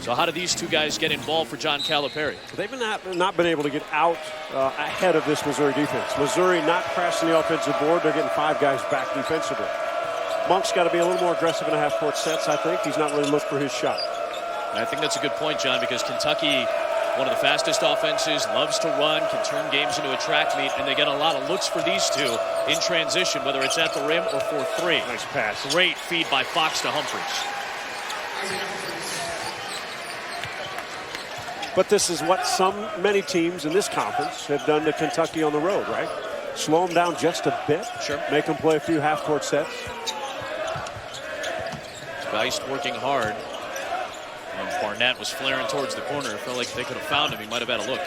B: So how do these two guys get involved for John Calipari?
C: They've not been able to get out ahead of this Missouri defense. Missouri not crashing the offensive board. They're getting 5 guys back defensively. Monk's got to be a little more aggressive in the half-court sets, I think. He's not really looked for his shot.
B: And I think that's a good point, John, because Kentucky, one of the fastest offenses, loves to run, can turn games into a track meet, and they get a lot of looks for these two in transition, whether it's at the rim or for three.
C: Nice pass.
B: Great feed by Fox to Humphreys.
C: But this is what many teams in this conference have done to Kentucky on the road, right? Slow them down just a bit.
B: Sure.
C: Make them play a few half-court sets.
B: Geist working hard. And Barnett was flaring towards the corner. It felt like if they could have found him, he might have had a look.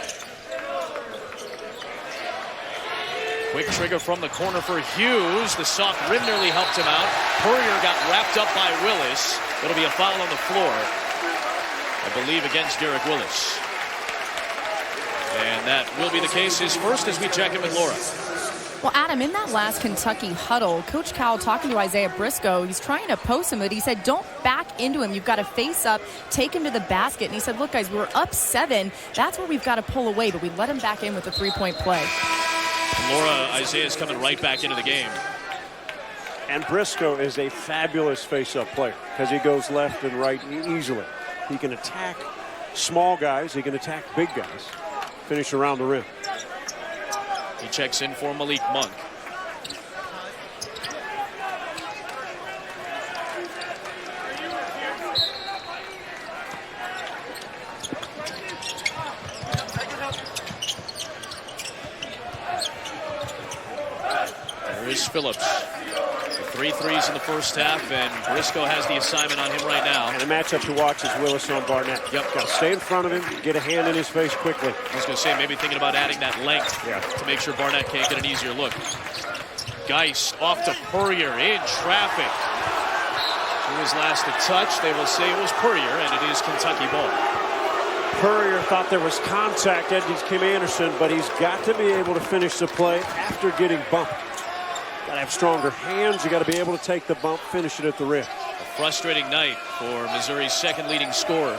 B: Quick trigger from the corner for Hughes. The soft rim nearly helped him out. Purrier got wrapped up by Willis. It'll be a foul on the floor, I believe, against Derek Willis. And that will be the case. His first as we check in with Laura.
D: Well, Adam, in that last Kentucky huddle, Coach Cal talking to Isaiah Briscoe, he's trying to post him, but he said, don't back into him. You've got to face up, take him to the basket. And he said, look, guys, we were up 7. That's where we've got to pull away, but we let him back in with a 3-point play.
B: Laura, Isaiah's coming right back into the game.
C: And Briscoe is a fabulous face-up player because he goes left and right easily. He can attack small guys. He can attack big guys. Finish around the rim.
B: He checks in for Malik Monk. There is Phillips. 3 threes in the first half, and Briscoe has the assignment on him right now.
C: And the matchup to watch is Willis on Barnett.
B: Yep.
C: Got to stay in front of him, get a hand in his face quickly.
B: I was going to say, maybe thinking about adding that length to make sure Barnett can't get an easier look. Geist off to Purrier in traffic. Who was last to touch? They will say it was Purrier, and it is Kentucky ball.
C: Purrier thought there was contact, Edges Kim Anderson, but he's got to be able to finish the play after getting bumped. Got to have stronger hands. You got to be able to take the bump, finish it at the rim.
B: A frustrating night for Missouri's second leading scorer.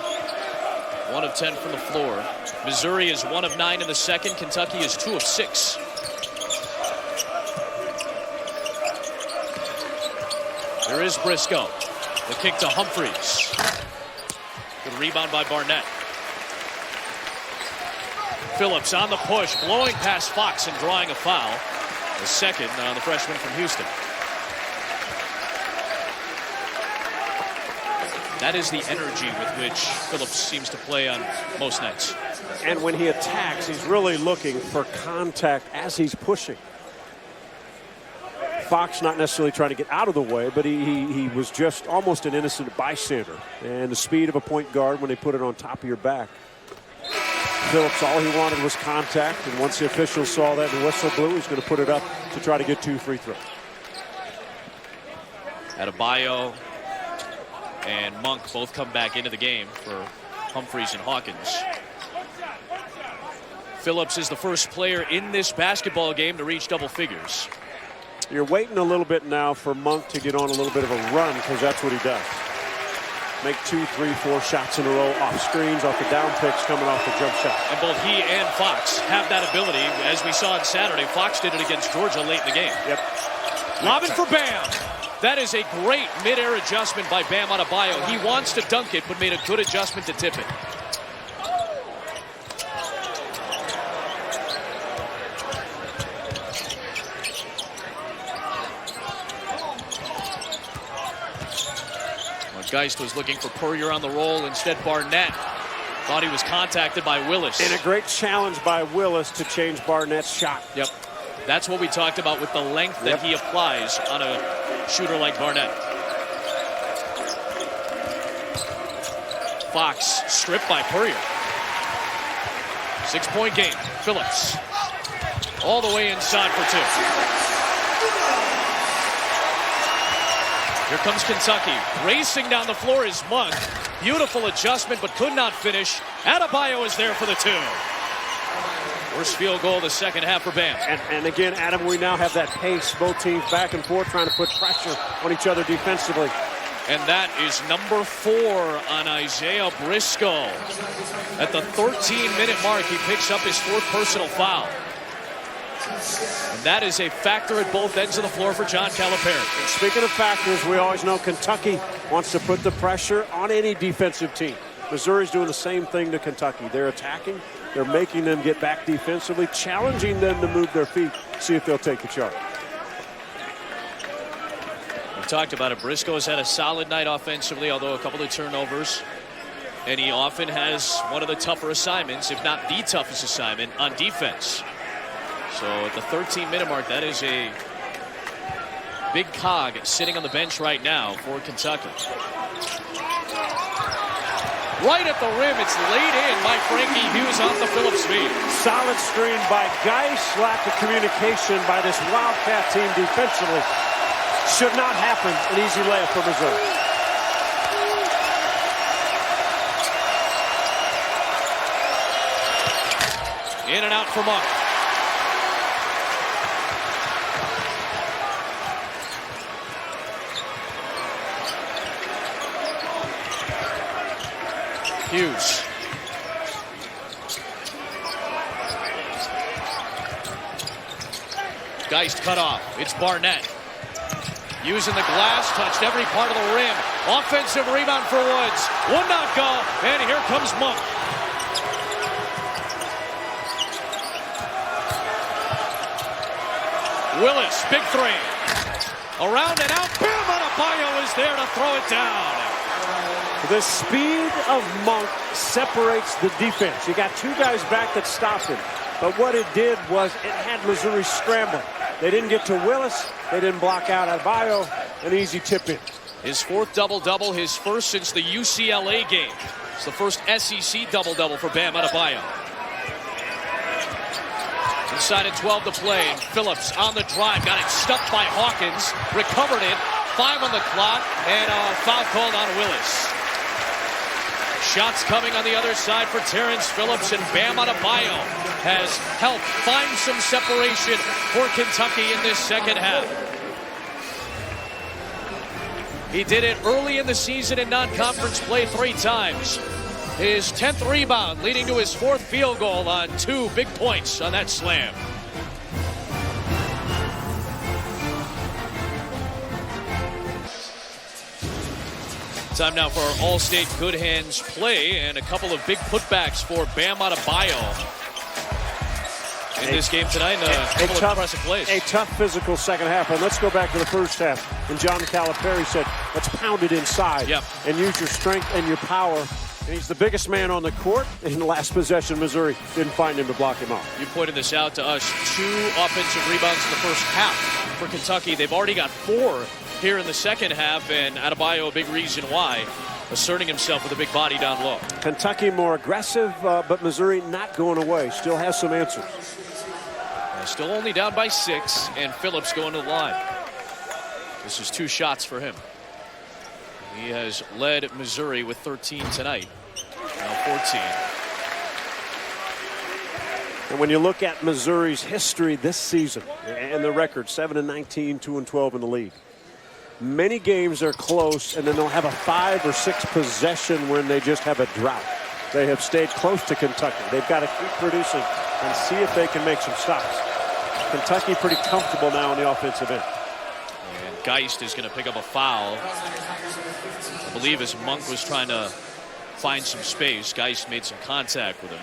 B: 1 of 10 from the floor. Missouri is 1 of 9 in the second. Kentucky is 2 of 6. There is Briscoe. The kick to Humphreys. Good rebound by Barnett. Phillips on the push, blowing past Fox and drawing a foul. The second on the freshman from Houston. That is the energy with which Phillips seems to play on most nights.
C: And when he attacks, he's really looking for contact as he's pushing. Fox not necessarily trying to get out of the way, but he was just almost an innocent bystander. And the speed of a point guard when they put it on top of your back. Phillips, all he wanted was contact, and once the officials saw that and the whistle blew, he's going to put it up to try to get 2 free throws.
B: Adebayo and Monk both come back into the game for Humphries and Hawkins. Phillips is the first player in this basketball game to reach double figures.
C: You're waiting a little bit now for Monk to get on a little bit of a run, because that's what he does. Make 2, 3, 4 shots in a row off screens, off the down picks, coming off the jump shot.
B: And both he and Fox have that ability. As we saw on Saturday, Fox did it against Georgia late in the game.
C: Yep.
B: Lobbing for Bam. That is a great mid-air adjustment by Bam Adebayo. He wants to dunk it, but made a good adjustment to tip it. Geist was looking for Purrier on the roll. Instead, Barnett thought he was contacted by Willis.
C: And a great challenge by Willis to change Barnett's shot.
B: Yep. That's what we talked about with the length that he applies on a shooter like Barnett. Fox stripped by Purrier. 6-point game. Phillips all the way inside for 2. Here comes Kentucky. Racing down the floor is Monk. Beautiful adjustment, but could not finish. Adebayo is there for the 2. Worst field goal of the second half for Bam.
C: And again, Adam, we now have that pace. Both teams back and forth trying to put pressure on each other defensively.
B: And that is number 4 on Isaiah Briscoe. At the 13-minute mark, he picks up his 4th personal foul. And that is a factor at both ends of the floor for John Calipari.
C: And speaking of factors, we always know Kentucky wants to put the pressure on any defensive team. Missouri's doing the same thing to Kentucky. They're attacking. They're making them get back defensively, challenging them to move their feet, see if they'll take the charge.
B: We talked about it. Briscoe has had a solid night offensively, although a couple of turnovers. And he often has one of the tougher assignments, if not the toughest assignment, on defense. So at the 13-minute mark, that is a big cog sitting on the bench right now for Kentucky. Right at the rim, it's laid in by Frankie Hughes off the Phillips feed.
C: Solid screen by Geist. Lack of communication by this Wildcat team defensively. Should not happen. An easy layup for Missouri.
B: In and out for Monk. Hughes. Geist cut off. It's Barnett. Using the glass, touched every part of the rim. Offensive rebound for Woods. Would not go, and here comes Monk. Willis, big 3. Around and out. Bam! Adebayo is there to throw it down.
C: The speed of Monk separates the defense. You got 2 guys back that stopped him. But what it did was it had Missouri scrambling. They didn't get to Willis. They didn't block out Adebayo. An easy tip in.
B: His 4th double-double, his first since the UCLA game. It's the first SEC double-double for Bam Adebayo. Inside at 12 to play. And Phillips on the drive. Got it stuffed by Hawkins. Recovered it. 5 on the clock. And a foul called on Willis. Shots coming on the other side for Terrence Phillips, and Bam Adebayo has helped find some separation for Kentucky in this second half. He did it early in the season in non-conference play 3 times. His 10th rebound leading to his 4th field goal on 2 big points on that slam. Time now for our All-State Good Hands play and a couple of big putbacks for Bam Adebayo. in this game tonight. A couple of impressive plays.
C: A tough physical second half. And let's go back to the first half. And John Calipari said, let's pound it inside and use your strength and your power. And he's the biggest man on the court. In the last possession, Missouri didn't find him to block him out.
B: You pointed this out to us. 2 offensive rebounds in the first half for Kentucky. They've already got 4 here in the second half, and Adebayo, a big reason why, asserting himself with a big body down low.
C: Kentucky more aggressive, but Missouri not going away. Still has some answers.
B: Still only down by 6, and Phillips going to the line. This is 2 shots for him. He has led Missouri with 13 tonight. Now 14.
C: And when you look at Missouri's history this season and the record, 7-19, 2-12 in the league. Many games are close, and then they'll have a 5 or 6 possession when they just have a drought. They have stayed close to Kentucky. They've got to keep producing and see if they can make some stops. Kentucky pretty comfortable now on the offensive end.
B: And Geist is going to pick up a foul. I believe as Monk was trying to find some space, Geist made some contact with him.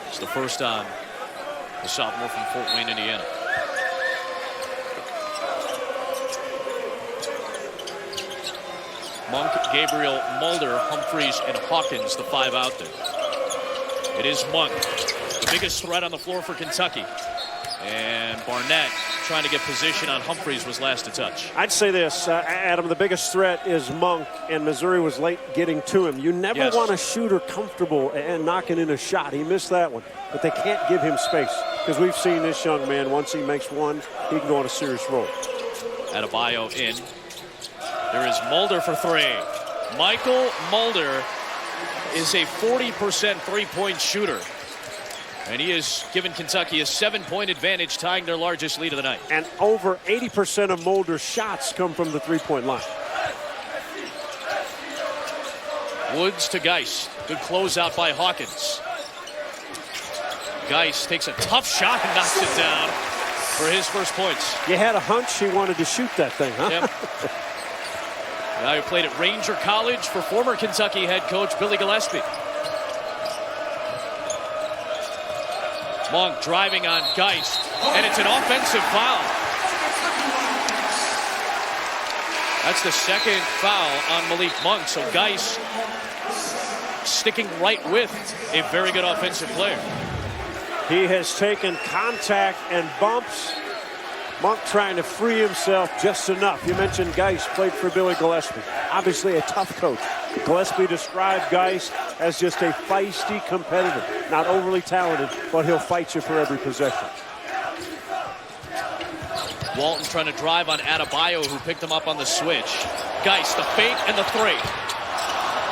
B: It's the first on the sophomore from Fort Wayne, Indiana. Monk, Gabriel, Mulder, Humphreys, and Hawkins, the 5 out there. It is Monk, the biggest threat on the floor for Kentucky. And Barnett trying to get position on Humphreys was last to touch.
C: I'd say this, Adam, the biggest threat is Monk, and Missouri was late getting to him. You never want a shooter comfortable and knocking in a shot. He missed that one, but they can't give him space because we've seen this young man, once he makes one, he can go on a serious roll.
B: Adebayo in. There is Mulder for 3. Michael Mulder is a 40% three-point shooter. And he has given Kentucky a 7-point advantage, tying their largest lead of the night.
C: And over 80% of Mulder's shots come from the three-point line.
B: Woods to Geist. Good closeout by Hawkins. Geist takes a tough shot and knocks it down for his first points.
C: You had a hunch he wanted to shoot that thing, huh?
B: Yep. Now he played at Ranger College for former Kentucky head coach Billy Gillespie. Monk driving on Geist, and it's an offensive foul. That's the second foul on Malik Monk, so Geist sticking right with a very good offensive player.
C: He has taken contact and bumps. Monk trying to free himself just enough. You mentioned Geist played for Billy Gillespie. Obviously a tough coach. Gillespie described Geist as just a feisty competitor. Not overly talented, but he'll fight you for every possession.
B: Walton trying to drive on Adebayo, who picked him up on the switch. Geist, the fake and the 3.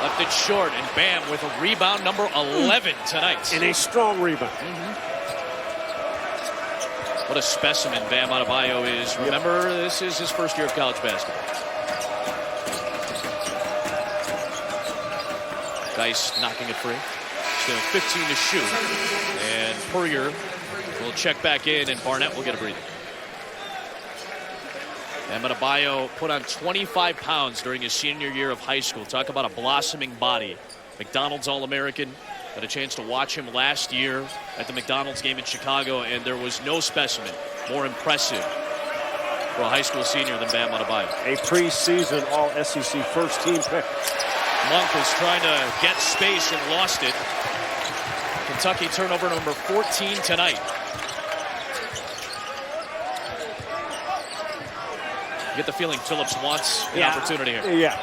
B: Left it short, and Bam with a rebound number 11 tonight.
C: And a strong rebound.
B: What a specimen Bam Adebayo is. Remember, this is his first year of college basketball. Geist knocking it free. Still 15 to shoot. And Puryear will check back in, and Barnett will get a breather. Bam Adebayo put on 25 pounds during his senior year of high school. Talk about a blossoming body. McDonald's All-American. Had a chance to watch him last year at the McDonald's game in Chicago, and there was no specimen more impressive for a high school senior than Bam Adebayo.
C: A preseason All-SEC first-team pick.
B: Monk was trying to get space and lost it. Kentucky turnover number 14 tonight. You get the feeling Phillips wants an opportunity here.
C: Yeah.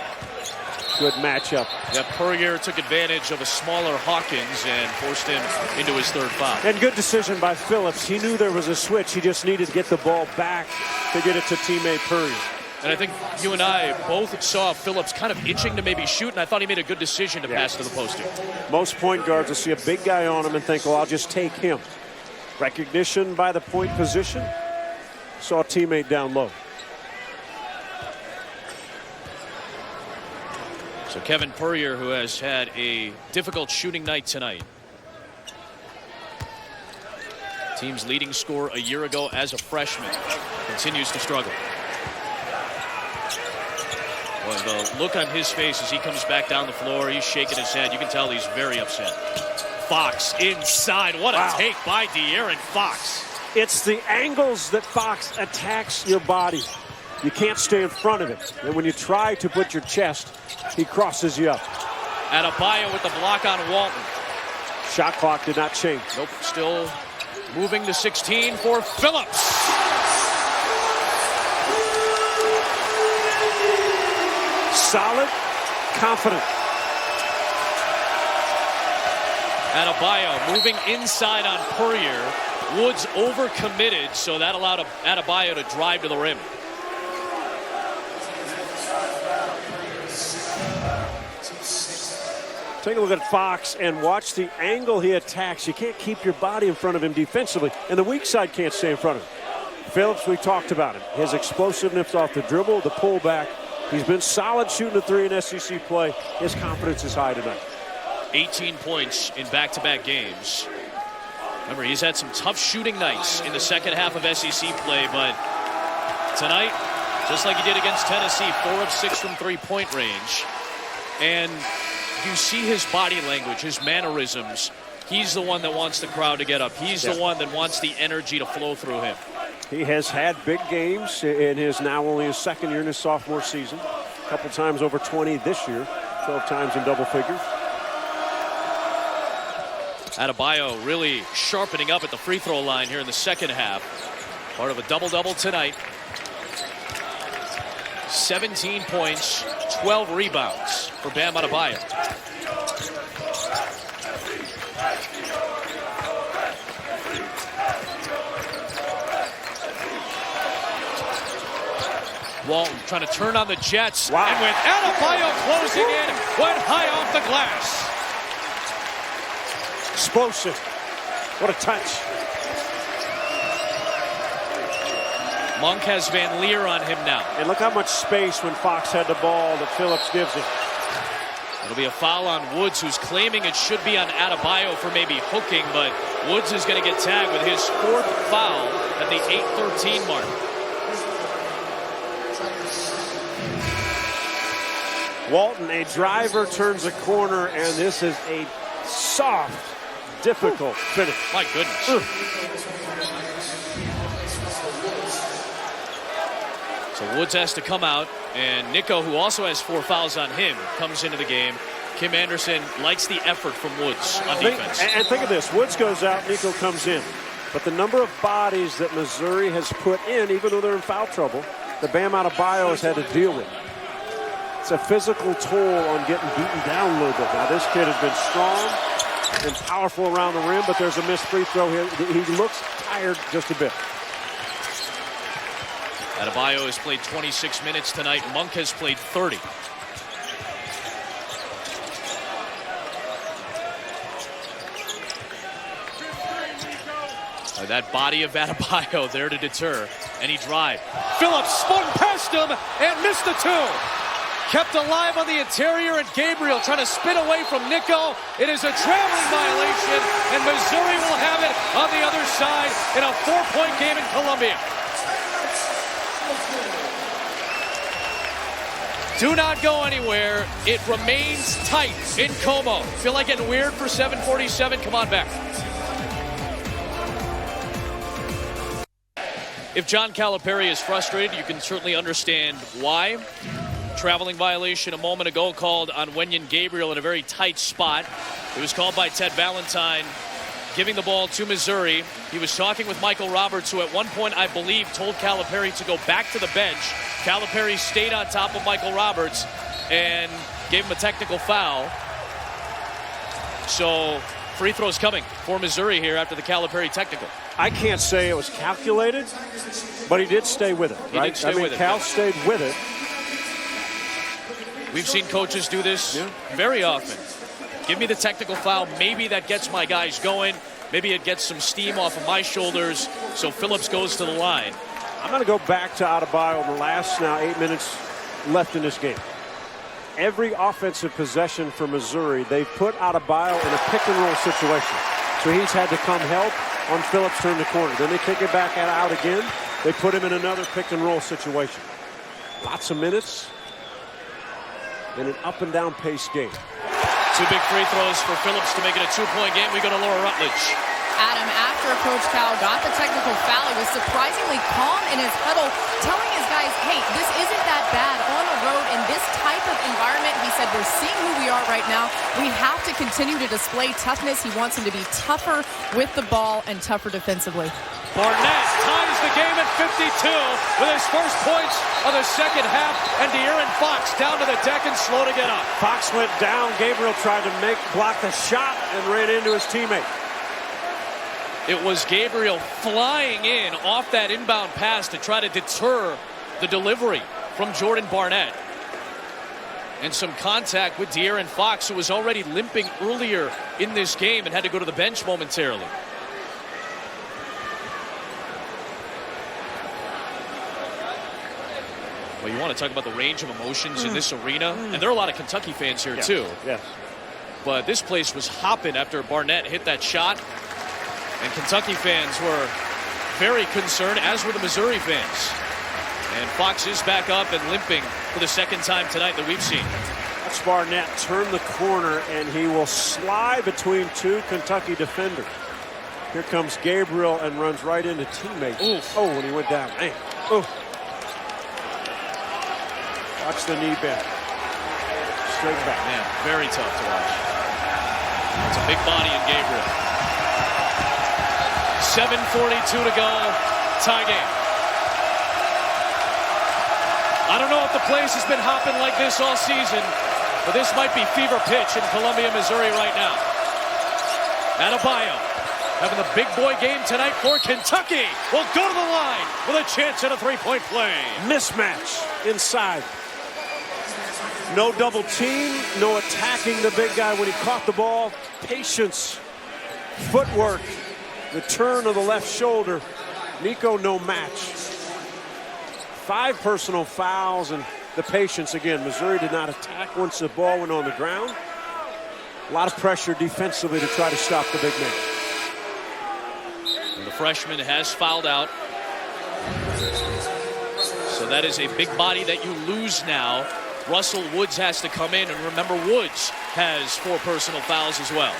C: Good matchup.
B: Yeah, Puryear took advantage of a smaller Hawkins and forced him into his 3rd foul.
C: And good decision by Phillips. He knew there was a switch. He just needed to get the ball back to get it to teammate Puryear.
B: And I think you and I both saw Phillips kind of itching to maybe shoot, and I thought he made a good decision to pass to the post here.
C: Most point guards will see a big guy on him and think, well, I'll just take him. Recognition by the point position. Saw a teammate down low.
B: So Kevin Puryear, who has had a difficult shooting night tonight. Team's leading scorer a year ago as a freshman, continues to struggle. Boy, the look on his face as he comes back down the floor, he's shaking his head. You can tell he's very upset. Fox inside. What a take by De'Aaron Fox.
C: It's the angles that Fox attacks your body. You can't stay in front of it. And when you try to put your chest, he crosses you up.
B: Adebayo with the block on Walton.
C: Shot clock did not change.
B: Nope, still moving to 16 for Phillips.
C: Solid, confident.
B: Adebayo moving inside on Purrier. Woods overcommitted, so that allowed Adebayo to drive to the rim.
C: Take a look at Fox and watch the angle he attacks. You can't keep your body in front of him defensively, and the weak side can't stay in front of him. Phillips, we talked about him. His explosiveness off the dribble, the pullback. He's been solid shooting the three in SEC play. His confidence is high tonight.
B: 18 points in back-to-back games. Remember, he's had some tough shooting nights in the second half of SEC play, but tonight, just like he did against Tennessee, 4 of 6 from three-point range. And you see his body language, his mannerisms. He's the one that wants the crowd to get up. He's the one that wants the energy to flow through him.
C: He has had big games in his now only his second year in his sophomore season. A couple times over 20 this year, 12 times in double figures.
B: Adebayo really sharpening up at the free throw line here in the second half. Part of a double-double tonight. 17 points, 12 rebounds for Bam Adebayo. Walton trying to turn on the Jets.
C: Wow.
B: And with Adebayo closing in, went high off the glass.
C: Explosive. What a touch.
B: Monk has Van Leer on him now.
C: And look how much space when Fox had the ball that Phillips gives him.
B: It'll be a foul on Woods, who's claiming it should be on Adebayo for maybe hooking, but Woods is going to get tagged with his 4th foul at the 8:13 mark.
C: Walton, a driver, turns a corner, and this is a soft, difficult finish.
B: My goodness. So Woods has to come out, and Nico, who also has 4 fouls on him, comes into the game. Kim Anderson likes the effort from Woods on defense.
C: And think of this. Woods goes out, Nico comes in. But the number of bodies that Missouri has put in, even though they're in foul trouble, that Bam Adebayo has had to deal with. It's a physical toll on getting beaten down a little bit. Now, this kid has been strong and powerful around the rim, but there's a missed free throw here. He looks tired just a bit.
B: Adebayo has played 26 minutes tonight. Monk has played 30. That body of Adebayo there to deter. And he drive. Phillips spun past him and missed the 2. Kept alive on the interior, and Gabriel trying to spin away from Nico. It is a traveling violation, and Missouri will have it on the other side in a 4-point game in Columbia. Do not go anywhere. It remains tight in Como. Feel like getting weird for 7:47? Come on back. If John Calipari is frustrated, you can certainly understand why. Traveling violation a moment ago called on Wenyen Gabriel in a very tight spot. It was called by Ted Valentine, giving the ball to Missouri. He was talking with Michael Roberts, who at one point, I believe, told Calipari to go back to the bench. Calipari stayed on top of Michael Roberts and gave him a technical foul. So free throws coming for Missouri here after the Calipari technical.
C: I can't say it was calculated, but he did stay with it, right?
B: He did stay with it.
C: Cal stayed with it.
B: We've seen coaches do this very often. Give me the technical foul. Maybe that gets my guys going. Maybe it gets some steam off of my shoulders. So Phillips goes to the line.
C: I'm going to go back to Adebayo in the last now 8 minutes left in this game. Every offensive possession for Missouri, they've put Adebayo in a pick-and-roll situation. So he's had to come help on Phillips turn the corner. Then they kick it back out again. They put him in another pick-and-roll situation. Lots of minutes. in an up-and-down pace game.
B: 2 big free throws for Phillips to make it a 2-point game. We go to Laura Rutledge.
D: Adam, after Coach Cal got the technical foul, he was surprisingly calm in his huddle, telling his guys, hey, this isn't that bad on the road in this type of environment. He said, we're seeing who we are right now. We have to continue to display toughness. He wants him to be tougher with the ball and tougher defensively.
B: Barnett ties the game at 52 with his first points of the second half, and De'Aaron Fox down to the deck and slow to get up.
C: Fox went down. Gabriel tried to block the shot and ran into his teammate.
B: It was Gabriel flying in off that inbound pass to try to deter the delivery from Jordan Barnett. And some contact with De'Aaron Fox, who was already limping earlier in this game and had to go to the bench momentarily. Well, you want to talk about the range of emotions in this arena. And there are a lot of Kentucky fans here, too.
C: Yes.
B: But this place was hopping after Barnett hit that shot. And Kentucky fans were very concerned, as were the Missouri fans. And Fox is back up and limping for the second time tonight that we've seen.
C: Watch Barnett turn the corner, and he will slide between 2 Kentucky defenders. Here comes Gabriel and runs right into teammates.
B: Oof.
C: Oh, when he went down. Man. Oof. Watch the knee bend. Straight back.
B: Man, very tough to watch. It's a big body in Gabriel. 7:42 to go. Tie game. I don't know if the place has been hopping like this all season, but this might be fever pitch in Columbia, Missouri right now. Adebayo having the big boy game tonight for Kentucky. Will go to the line with a chance at a 3-point play.
C: Mismatch inside. No double team, no attacking the big guy when he caught the ball. Patience, footwork, the turn of the left shoulder. Nico, no match. 5 personal fouls, and the patience again. Missouri did not attack once the ball went on the ground. A lot of pressure defensively to try to stop the big man.
B: And the freshman has fouled out. So that is a big body that you lose now. Russell Woods has to come in, and remember, Woods has 4 personal fouls as well.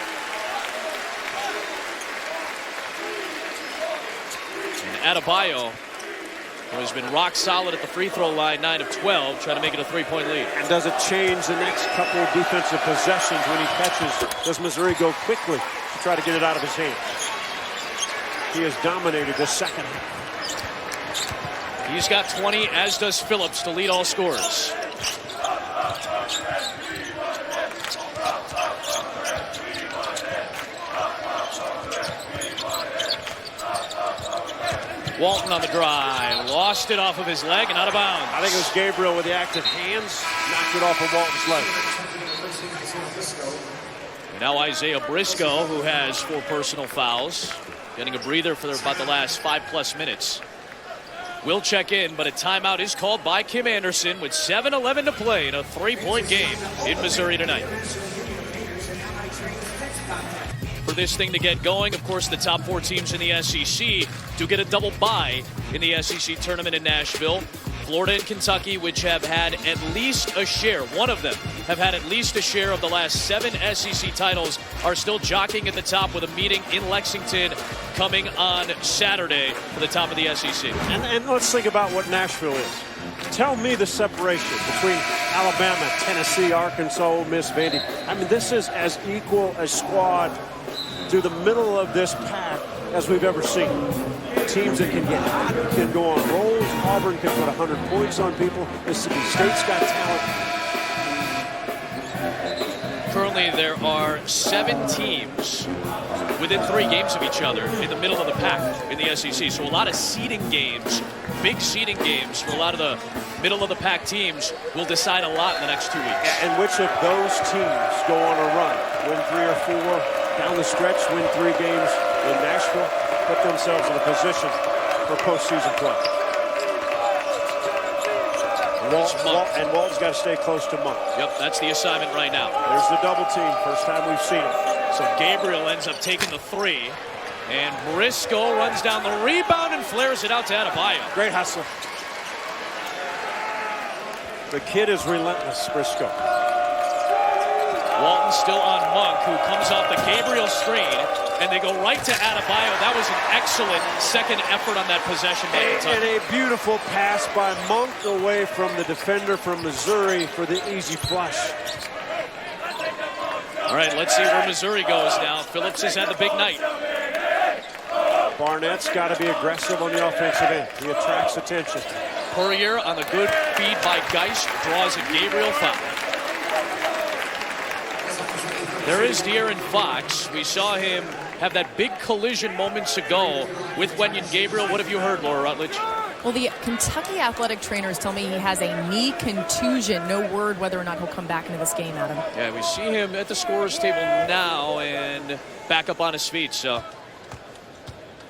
B: And Adebayo, who has been rock solid at the free throw line, 9 of 12, trying to make it a 3-point lead.
C: And does it change the next couple of defensive possessions when he catches? Does Missouri go quickly to try to get it out of his hands? He has dominated the second half.
B: He's got 20, as does Phillips, to lead all scorers. Walton on the drive, lost it off of his leg and out of bounds.
C: I think it was Gabriel with the active hands, knocked it off of Walton's leg.
B: And now Isaiah Briscoe, who has 4 personal fouls, getting a breather for about the last 5+ minutes. Will check in, but a timeout is called by Kim Anderson with 7:11 to play in a 3-point game in Missouri tonight. For this thing to get going, of course, the top 4 teams in the SEC do get a double bye in the SEC tournament in Nashville. Florida and Kentucky, which have had at least a share, one of them have had at least a share of the last 7 SEC titles, are still jockeying at the top with a meeting in Lexington coming on Saturday for the top of the SEC.
C: And let's think about what Nashville is. Tell me the separation between Alabama, Tennessee, Arkansas, Ole Miss, Vandy. I mean, this is as equal a squad through the middle of this pack as we've ever seen. Teams that can get hot, can go on rolls. Auburn can put 100 points on people. Mississippi State's got talent.
B: Currently, there are 7 teams within 3 games of each other in the middle of the pack in the SEC. So a lot of seeding games, big seeding games for a lot of the middle of the pack teams will decide a lot in the next 2 weeks.
C: And which of those teams go on a run? Win 3 or 4 down the stretch, win 3 games in Nashville, put themselves in a position for postseason play. And Walton's got to stay close to Monk.
B: Yep, that's the assignment right now.
C: There's the double team. First time we've seen it.
B: So Gabriel ends up taking the 3. And Briscoe runs down the rebound and flares it out to Adebayo.
C: Great hustle. The kid is relentless, Briscoe.
B: Walton still on Monk, who comes off the Gabriel screen, and they go right to Adebayo. That was an excellent second effort on that possession by Kentucky.
C: And a beautiful pass by Monk away from the defender from Missouri for the easy flush.
B: All right, let's see where Missouri goes now. Phillips has had the big night.
C: Barnett's got to be aggressive on the offensive end. He attracts attention.
B: Puryear on the good feed by Geist draws a Gabriel foul. There is De'Aaron Fox. We saw him have that big collision moments ago with Wenyen Gabriel. What have you heard, Laura Rutledge?
F: Well, the Kentucky athletic trainers tell me he has a knee contusion. No word whether or not he'll come back into this game, Adam.
B: Yeah, we see him at the scorer's table now and back up on his feet. So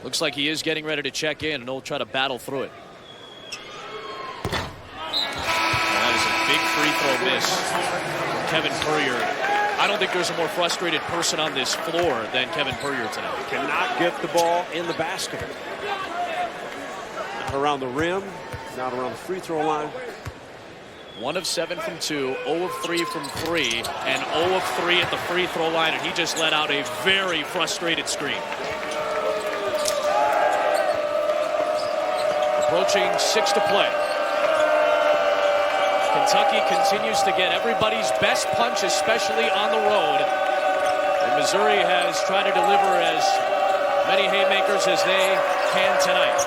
B: looks like he is getting ready to check in, and he'll try to battle through it. That is a big free throw miss from Kevin Puryear. I don't think there's a more frustrated person on this floor than Kevin Puryear tonight.
C: Cannot get the ball in the basket. Not around the rim, not around the free throw line.
B: 1 of 7 from 2, 0 of 3 from 3, and 0 of 3 at the free throw line, and he just let out a very frustrated screen. Approaching 6 to play. Kentucky continues to get everybody's best punch, especially on the road. And Missouri has tried to deliver as many haymakers as they can tonight.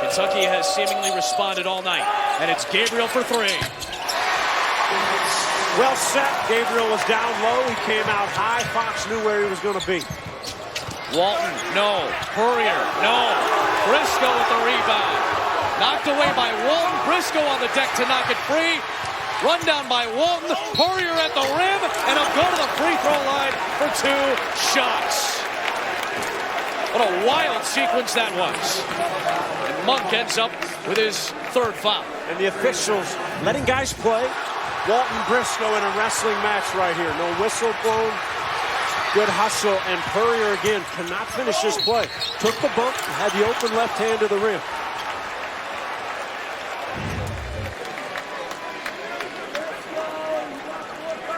B: Kentucky has seemingly responded all night. And it's Gabriel for 3.
C: Well set. Gabriel was down low. He came out high. Fox knew where he was going to be.
B: Walton, no. Puryear, no. Briscoe with the rebound. Knocked away by Walton. Briscoe on the deck to knock it free. Run down by Walton. Puryear at the rim. And he'll go to the free throw line for 2 shots. What a wild sequence that was. And Monk ends up with his 3rd foul.
C: And the officials letting guys play. Walton Briscoe in a wrestling match right here. No whistle blown. Good hustle. And Puryear again cannot finish this play. Took the bump. Had the open left hand to the rim.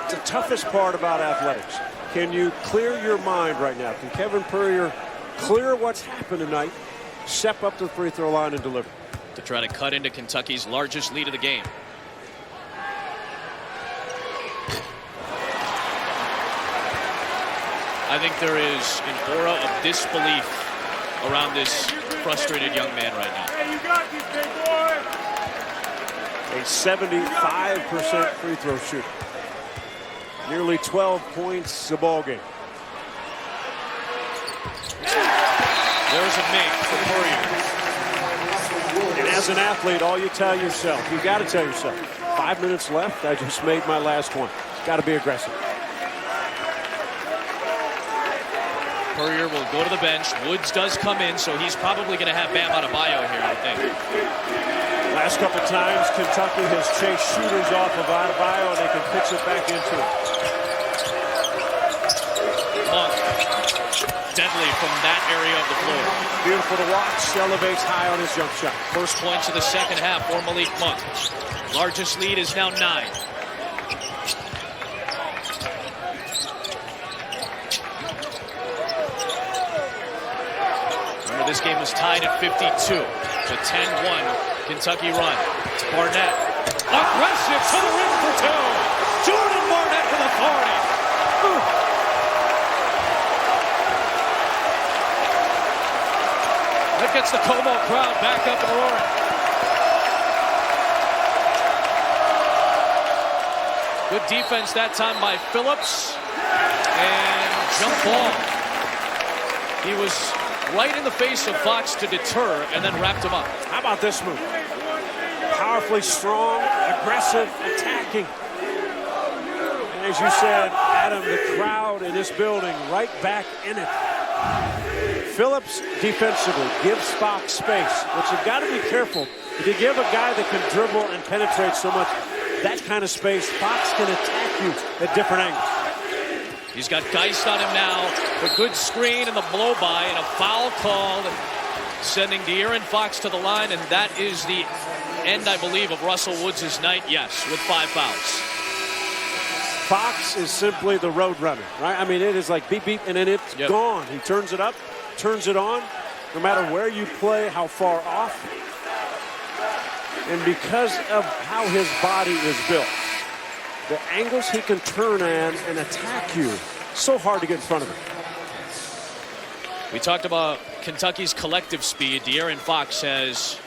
C: The toughest part about athletics. Can you clear your mind right now? Can Kevin Puryear clear what's happened tonight, step up to the free throw line and deliver?
B: To try to cut into Kentucky's largest lead of the game. I think there is an aura of disbelief around this frustrated young man right now.
C: Hey, you got this, big boy. A 75% free throw shooter. Nearly 12 points a ball game.
B: There's a make for Puryear.
C: And as an athlete, all you tell yourself, you got to tell yourself, 5 minutes left, I just made my last one. Got to be aggressive.
B: Puryear will go to the bench. Woods does come in, so he's probably going to have Bam Adebayo here, I think.
C: Last couple times, Kentucky has chased shooters off of Adebayo, and they can pitch it back into it.
B: Monk, deadly from that area of the floor.
C: Beautiful to watch. Elevates high on his jump shot.
B: First points of the second half for Malik Monk. Largest lead is now 9. Remember, this game was tied at 52. The 10-1 Kentucky run. It's Barnett. Aggressive to the rim for 2. Jordan Barnett with authority. That gets the Como crowd back up and roaring. Good defense that time by Phillips. And jump ball. He was right in the face of Fox to deter and then wrapped him up.
C: How about this move? Powerfully strong, aggressive, attacking. And as you said, Adam, the crowd in this building right back in it. Phillips defensively gives Fox space, which you've got to be careful. If you give a guy that can dribble and penetrate so much, that kind of space, Fox can attack you at different angles.
B: He's got Geist on him now. The good screen and the blow-by and a foul called, sending De'Aaron Fox to the line, and that is the end, I believe, of Russell Woods' night, yes, with 5 fouls.
C: Fox is simply the road runner, right? I mean, it is like beep, beep, and then it's gone. He turns it up, turns it on, no matter where you play, how far off. And because of how his body is built, the angles he can turn on and attack you, so hard to get in front of him.
B: We talked about Kentucky's collective speed. De'Aaron Fox has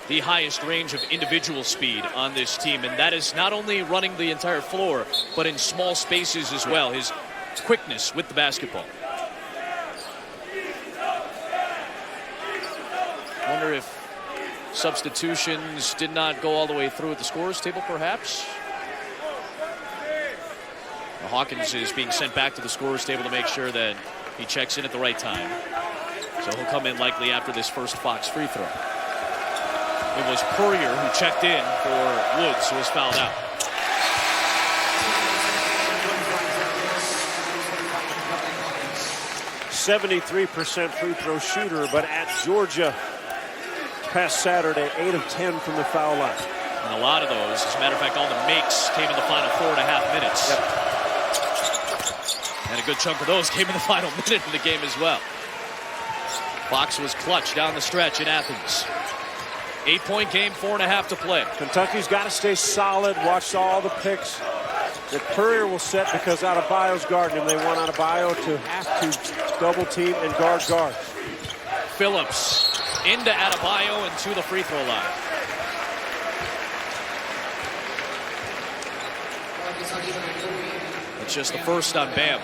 B: the highest range of individual speed on this team, and that is not only running the entire floor, but in small spaces as well. His quickness with the basketball. I wonder if substitutions did not go all the way through at the scorer's table, perhaps. Hawkins is being sent back to the scorer's table to make sure that he checks in at the right time. So he'll come in likely after this first Fox free throw. It was Purrier who checked in for Woods, who was fouled out.
C: .73% free throw shooter, but at Georgia past Saturday, 8 of 10 from the foul line.
B: And a lot of those, as a matter of fact, all the makes came in the final 4.5 minutes.
C: Yep.
B: And a good chunk of those came in the final minute of the game as well. Fox was clutch down the stretch in Athens. 8-point game, 4.5 to play.
C: Kentucky's got to stay solid. Watch all the picks that Purrier will set because Adebayo's guarding him. They want Adebayo to have to double team and guard.
B: Phillips into Adebayo and to the free throw line. It's just the first on Bam.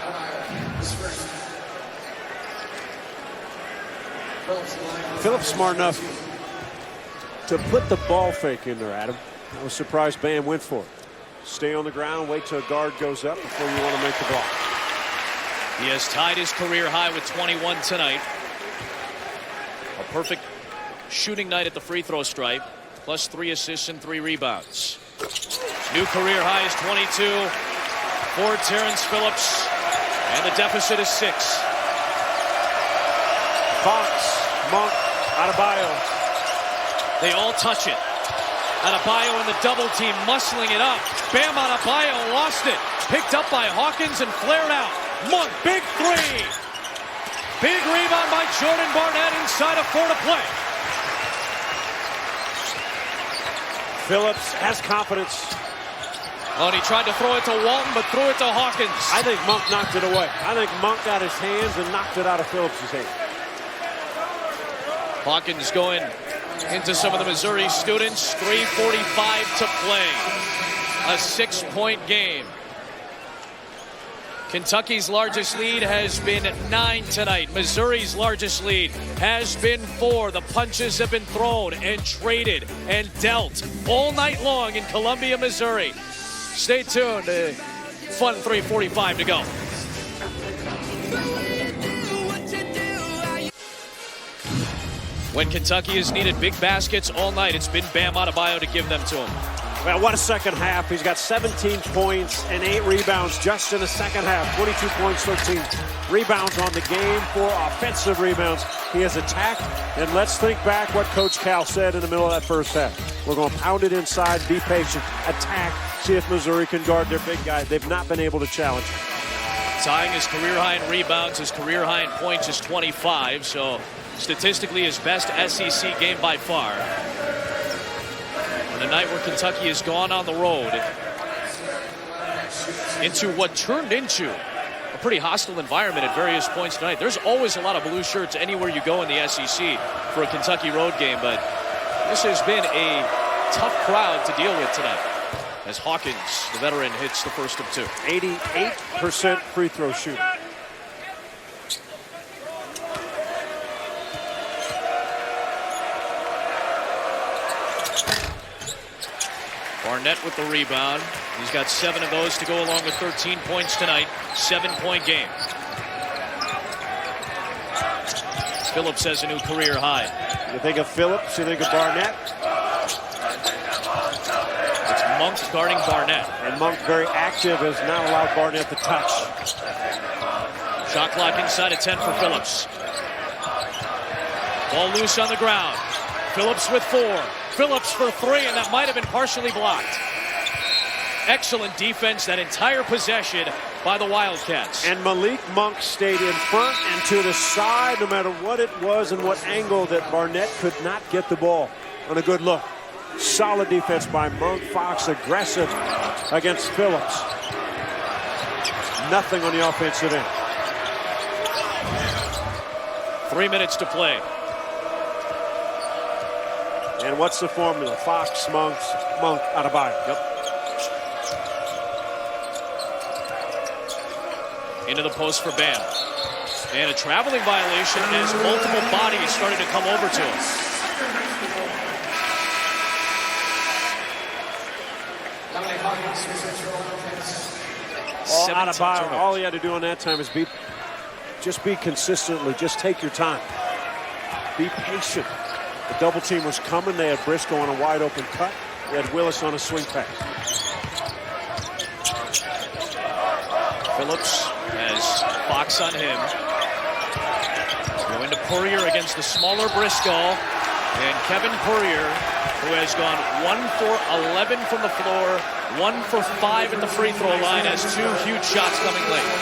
C: Phillips smart enough to put the ball fake in there, Adam. I was surprised Bam went for it. Stay on the ground, wait till a guard goes up before you want to make the block.
B: He has tied his career high with 21 tonight. A perfect shooting night at the free throw stripe, plus 3 assists and 3 rebounds. New career high is 22 for Terrence Phillips, and the deficit is 6.
C: Fox, Monk, Adebayo.
B: They all touch it. Adebayo in the double team, muscling it up. Bam Adebayo lost it. Picked up by Hawkins and flared out. Monk, big 3. Big rebound by Jordan Barnett inside of 4 to play.
C: Phillips has confidence.
B: Oh, and he tried to throw it to Walton, but threw it to Hawkins.
C: I think Monk knocked it away. I think Monk got his hands and knocked it out of Phillips' hand.
B: Hawkins going into some of the Missouri students. 3:45 to play. A 6-point game. Kentucky's largest lead has been 9 tonight. Missouri's largest lead has been 4. The punches have been thrown and traded and dealt all night long in Columbia, Missouri. Stay tuned. Fun 3:45 to go. When Kentucky has needed big baskets all night, it's been Bam Adebayo to give them to him.
C: Well, what a second half. He's got 17 points and 8 rebounds just in the second half. 22 points, 13 rebounds on the game, 4 offensive rebounds. He has attacked, and let's think back what Coach Cal said in the middle of that first half. We're going to pound it inside, be patient, attack, see if Missouri can guard their big guy. They've not been able to challenge him.
B: Tying his career high in rebounds, his career high in points is 25, so statistically his best SEC game by far. On a night where Kentucky has gone on the road into what turned into a pretty hostile environment at various points tonight. There's always a lot of blue shirts anywhere you go in the SEC for a Kentucky road game, but this has been a tough crowd to deal with tonight as Hawkins, the veteran, hits the first of 2.
C: 88% free throw shooting.
B: Barnett with the rebound. He's got 7 of those to go along with 13 points tonight. 7-point game. Phillips has a new career high.
C: You think of Phillips, you think of Barnett.
B: It's Monk guarding Barnett.
C: And Monk, very active, has not allowed Barnett to touch.
B: Shot clock inside of 10 for Phillips. Ball loose on the ground. Phillips with 4. Phillips for 3, and that might have been partially blocked. Excellent defense that entire possession by the Wildcats.
C: And Malik Monk stayed in front and to the side no matter what it was and what angle that Barnett could not get the ball on a good look. Solid defense by Monk. Fox aggressive against Phillips. Nothing on the offensive end.
B: 3 minutes to play.
C: And what's the formula? Fox, Monk, Adebayo. Yep.
B: Into the post for Bam. And a traveling violation as multiple bodies started to come over to him.
C: Adebayo, all he had to do on that time is just be consistently, just take your time. Be patient. The double team was coming. They had Briscoe on a wide open cut. They had Willis on a swing pass.
B: Phillips has Fox on him. Going to Purrier against the smaller Briscoe. And Kevin Purrier, who has gone 1 for 11 from the floor, 1 for 5 at the free throw line, has 2 huge shots coming late.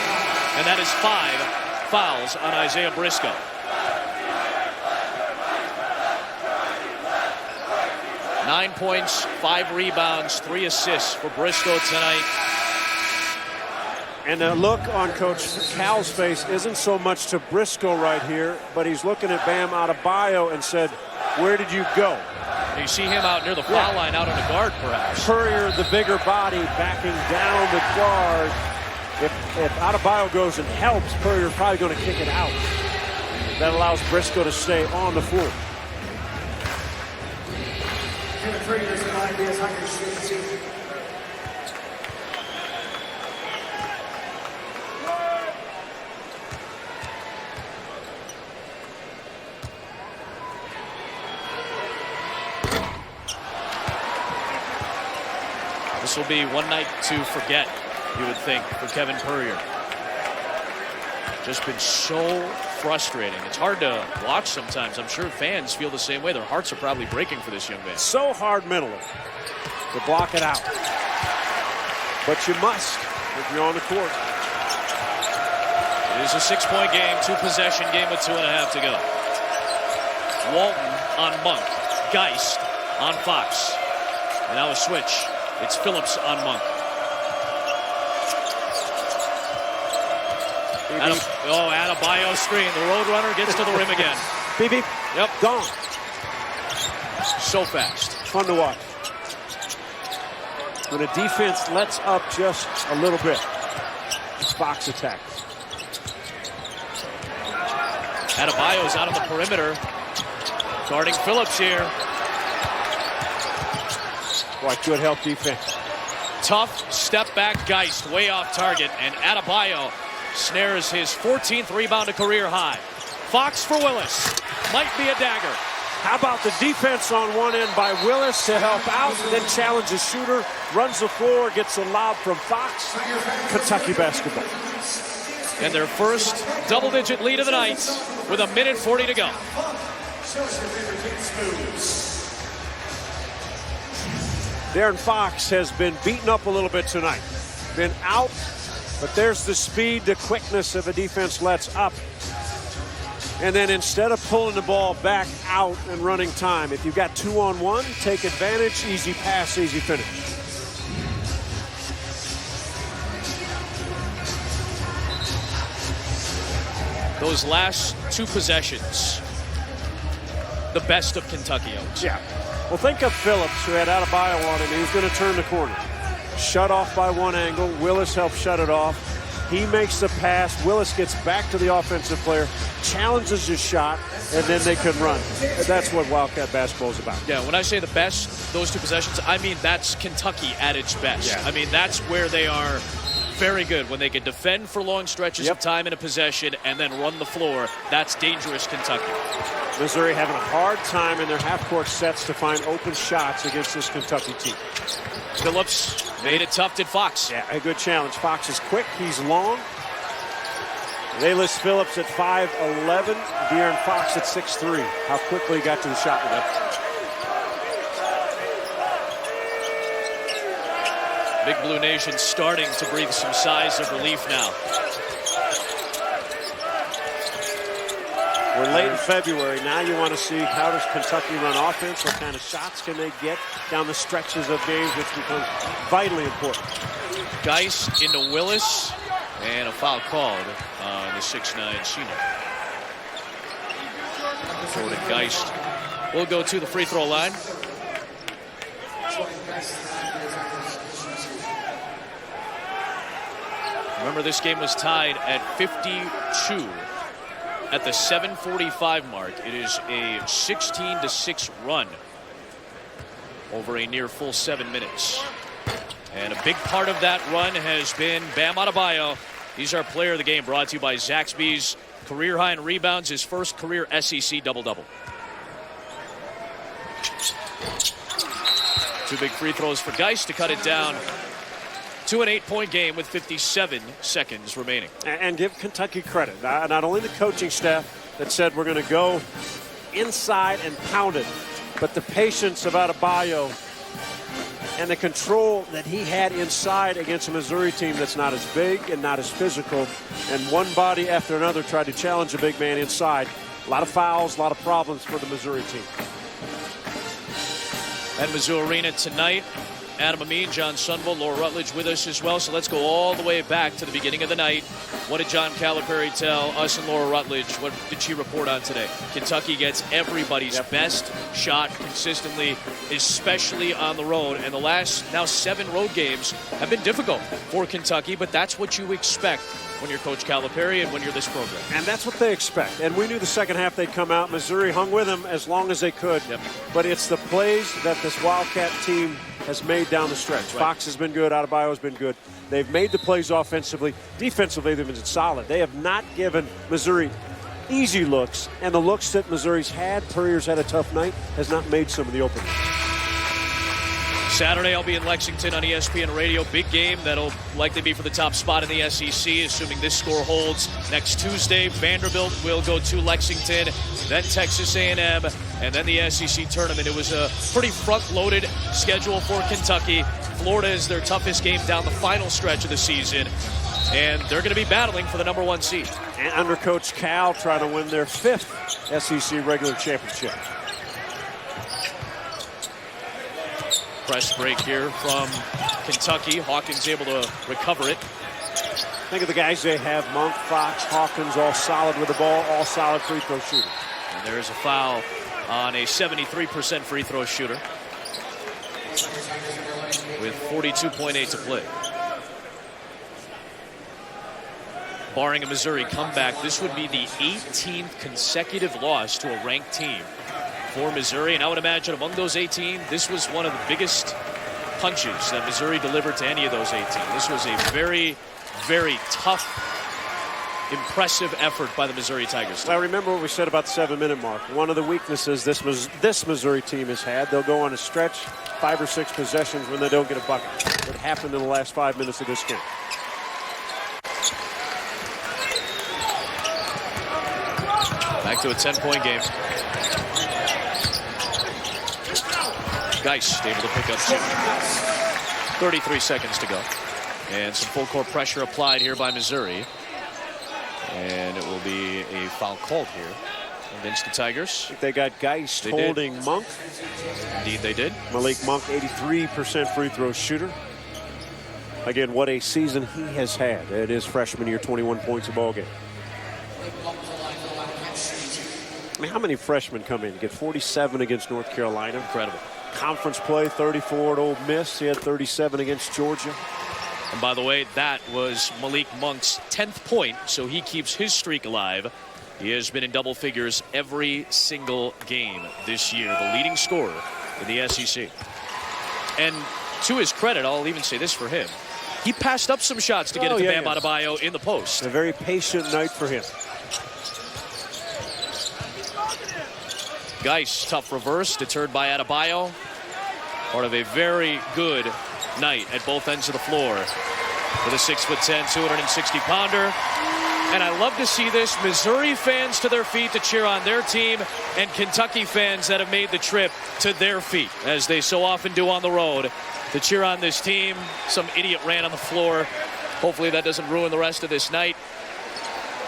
B: And that is 5 fouls on Isaiah Briscoe. Nine points, 5 rebounds, 3 assists for Briscoe tonight.
C: And the look on Coach Cal's face isn't so much to Briscoe right here, but he's looking at Bam Adebayo and said, where did you go?
B: You see him out near the foul line, out on the guard, perhaps.
C: Purrier, the bigger body, backing down the guard. If Adebayo goes and helps, Purrier's probably going to kick it out. That allows Briscoe to stay on the floor.
B: This will be one night to forget, you would think, for Kevin Purrier. Just been so frustrating. It's hard to watch sometimes. I'm sure fans feel the same way. Their hearts are probably breaking for this young man.
C: So hard mentally to block it out. But you must if you're on the court.
B: It is a 6-point game, 2-possession game with 2.5 to go. Walton on Monk. Geist on Fox. And now a switch. It's Phillips on Monk. Adebayo screen. The Roadrunner gets to the rim again.
C: BB.
B: Yep.
C: Gone.
B: So fast.
C: Fun to watch. When a defense lets up just a little bit, Fox attacks.
B: Adebayo's out on the perimeter. Guarding Phillips here.
C: Boy, good help defense.
B: Tough step back Geist, way off target, and Adebayo snares his 14th rebound, a career high. Fox for Willis. Might be a dagger.
C: How about the defense on one end by Willis to help out, then challenge the shooter, runs the floor, gets a lob from Fox. Kentucky basketball.
B: And their first double-digit lead of the night with 1:40 to go.
C: De'Aaron Fox has been beaten up a little bit tonight. Been out, but there's the speed, the quickness of a defense lets up. And then instead of pulling the ball back out and running time, if you've got 2-on-1, take advantage, easy pass, easy finish.
B: Those last 2 possessions, the best of Kentucky owns.
C: Yeah. Well, think of Phillips, who had Adebayo on him. He was going to turn the corner. Shut off by one angle. Willis helps shut it off. He makes the pass. Willis gets back to the offensive player, challenges his shot, and then they can run. That's what Wildcat basketball is about.
B: Yeah, when I say the best, those 2 possessions, I mean that's Kentucky at its best.
C: Yeah.
B: I mean, that's where they are very good. When they can defend for long stretches of time in a possession and then run the floor, that's dangerous Kentucky.
C: Missouri having a hard time in their half-court sets to find open shots against this Kentucky team.
B: Phillips made it tough, did Fox.
C: Yeah, a good challenge. Fox is quick, he's long. They list Phillips at 5'11", De'Aaron Fox at 6'3". How quickly he got to the shot with that.
B: Big Blue Nation starting to breathe some sighs of relief now.
C: We're late in February. Now you want to see how does Kentucky run offense? What kind of shots can they get down the stretches of games, which becomes vitally important.
B: Geist into Willis, and a foul called on the 6'9" senior. Jordan Geist will go to the free throw line. Remember, this game was tied at 52 at the 7:45 mark. It is a 16-6 run over a near full 7 minutes. And a big part of that run has been Bam Adebayo. He's our player of the game, brought to you by Zaxby's. Career high in rebounds, his first career SEC double-double. 2 big free throws for Geist to cut it down to an 8-point game with 57 seconds remaining.
C: And give Kentucky credit. Not only the coaching staff that said we're going to go inside and pound it, but the patience of Adebayo and the control that he had inside against a Missouri team that's not as big and not as physical. And one body after another tried to challenge a big man inside. A lot of fouls, a lot of problems for the Missouri team.
B: At Mizzou Arena tonight, Adam Amin, John Sunville, Laura Rutledge with us as well. So let's go all the way back to the beginning of the night. What did John Calipari tell us and Laura Rutledge? What did she report on today? Kentucky gets everybody's best shot consistently, especially on the road. And the last now 7 road games have been difficult for Kentucky, but that's what you expect when you're Coach Calipari and when you're this program.
C: And that's what they expect. And we knew the second half they'd come out. Missouri hung with them as long as they could.
B: Yep.
C: But it's the plays that this Wildcat team has made down the stretch. Right. Fox has been good. Adebayo has been good. They've made the plays offensively. Defensively, they've been solid. They have not given Missouri easy looks. And the looks that Missouri's had, Purrier's had a tough night, has not made some of the openings.
B: Saturday, I'll be in Lexington on ESPN Radio. Big game that'll likely be for the top spot in the SEC, assuming this score holds. Next Tuesday, Vanderbilt will go to Lexington, then Texas A&M, and then the SEC tournament. It was a pretty front-loaded schedule for Kentucky. Florida is their toughest game down the final stretch of the season, and they're going to be battling for the #1 seed.
C: And under Coach Cal, trying to win their 5th SEC regular championship.
B: Press break here from Kentucky. Hawkins able to recover it.
C: Think of the guys they have. Monk, Fox, Hawkins, all solid with the ball, all solid free throw shooters.
B: And there's a foul on a 73% free throw shooter with 42.8 to play. Barring a Missouri comeback, this would be the 18th consecutive loss to a ranked team for Missouri, and I would imagine among those 18, this was one of the biggest punches that Missouri delivered to any of those 18. This was a very, very tough, impressive effort by the Missouri Tigers.
C: Well, remember what we said about the 7-minute mark. One of the weaknesses this Missouri team has had, they'll go on a stretch, 5 or 6 possessions when they don't get a bucket. It happened in the last 5 minutes of this game.
B: Back to a 10-point game. Geist able to pick up 2. 33 seconds to go. And some full court pressure applied here by Missouri. And it will be a foul called here against the Tigers.
C: I think they got Geist holding Monk.
B: Indeed they did.
C: Malik Monk, 83% free throw shooter. Again, what a season he has had. It is freshman year, 21 points a ball game. I mean, how many freshmen come in? Get 47 against North Carolina.
B: Incredible.
C: Conference play, 34 at Ole Miss. He had 37 against Georgia.
B: And by the way, that was Malik Monk's 10th point, so he keeps his streak alive. He has been in double figures every single game this year, the leading scorer in the SEC. And to his credit, I'll even say this for him. He passed up some shots to get it to Bam Adebayo in the post.
C: A very patient night for him.
B: Geist, tough reverse, deterred by Adebayo. Part of a very good night at both ends of the floor for the 6'10", 260-pounder. And I love to see this. Missouri fans to their feet to cheer on their team, and Kentucky fans that have made the trip to their feet, as they so often do on the road, to cheer on this team. Some idiot ran on the floor. Hopefully that doesn't ruin the rest of this night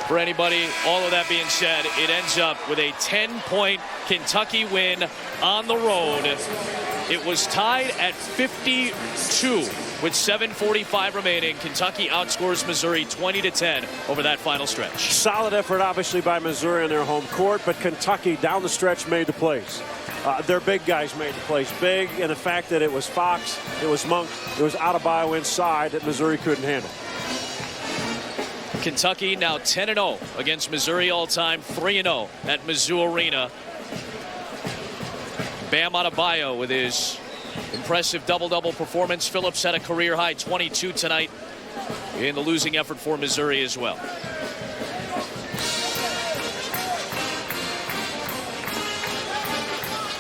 B: for anybody. All of that being said, it ends up with a 10-point Kentucky win on the road. It was tied at 52 with 7:45 remaining. Kentucky outscores Missouri 20-10 over that final stretch.
C: Solid effort, obviously, by Missouri on their home court, but Kentucky down the stretch made the plays. Their big guys made the plays big, and the fact that it was Fox, it was Monk, it was Adebayo inside that Missouri couldn't handle.
B: Kentucky now 10-0 against Missouri all-time, 3-0 at Mizzou Arena. Bam Adebayo with his impressive double-double performance. Phillips had a career-high 22 tonight in the losing effort for Missouri as well.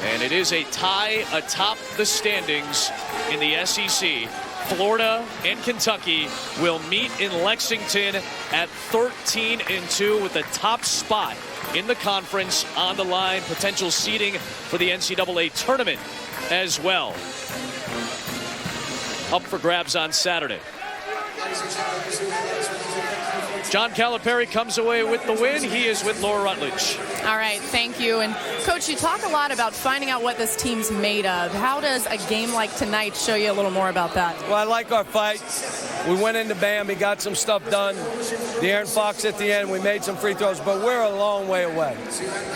B: And it is a tie atop the standings in the SEC. Florida and Kentucky will meet in Lexington at 13-2 with the top spot in the conference on the line. Potential seeding for the NCAA tournament as well. Up for grabs on Saturday. John Calipari comes away with the win. He is with Laura Rutledge.
F: All right, thank you. And Coach, you talk a lot about finding out what this team's made of. How does a game like tonight show you a little more about that?
E: Well, I like our fight. We went into Bam. He got some stuff done. De'Aaron Fox at the end. We made some free throws, but we're a long way away.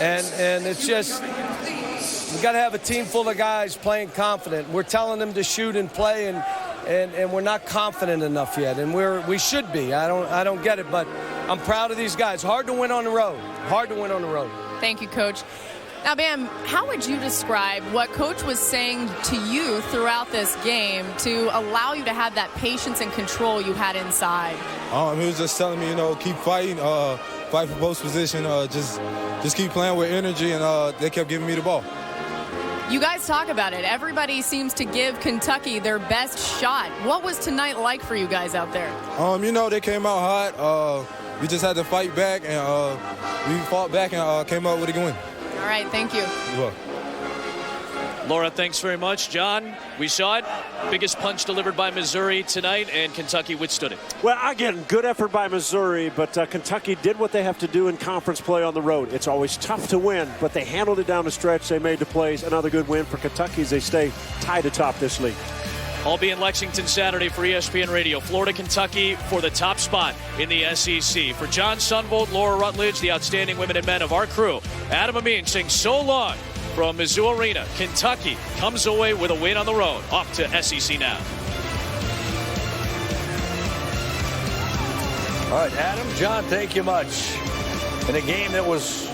E: And it's just, we got to have a team full of guys playing confident. We're telling them to shoot and play, and we're not confident enough yet, and we should be. I don't get it, but I'm proud of these guys. Hard to win on the road. Hard to win on the road.
F: Thank you, Coach. Now, Bam, how would you describe what Coach was saying to you throughout this game to allow you to have that patience and control you had inside?
G: He was just telling me, keep fighting, fight for post position, just keep playing with energy, and they kept giving me the ball.
F: You guys talk about it. Everybody seems to give Kentucky their best shot. What was tonight like for you guys out there?
G: They came out hot. We just had to fight back, and we fought back and came out with a good win.
F: All right, thank you.
G: You're welcome.
B: Laura, thanks very much. John, we saw it. Biggest punch delivered by Missouri tonight, and Kentucky withstood it.
C: Well, again, good effort by Missouri, but Kentucky did what they have to do in conference play on the road. It's always tough to win, but they handled it down the stretch. They made the plays. Another good win for Kentucky as they stay tied atop this league.
B: I'll be in Lexington Saturday for ESPN Radio. Florida, Kentucky for the top spot in the SEC. For John Sunvolt, Laura Rutledge, the outstanding women and men of our crew, Adam Amin saying so long from Mizzou Arena. Kentucky comes away with a win on the road. Off to SEC now.
A: All right, Adam, John, thank you much. In a game that was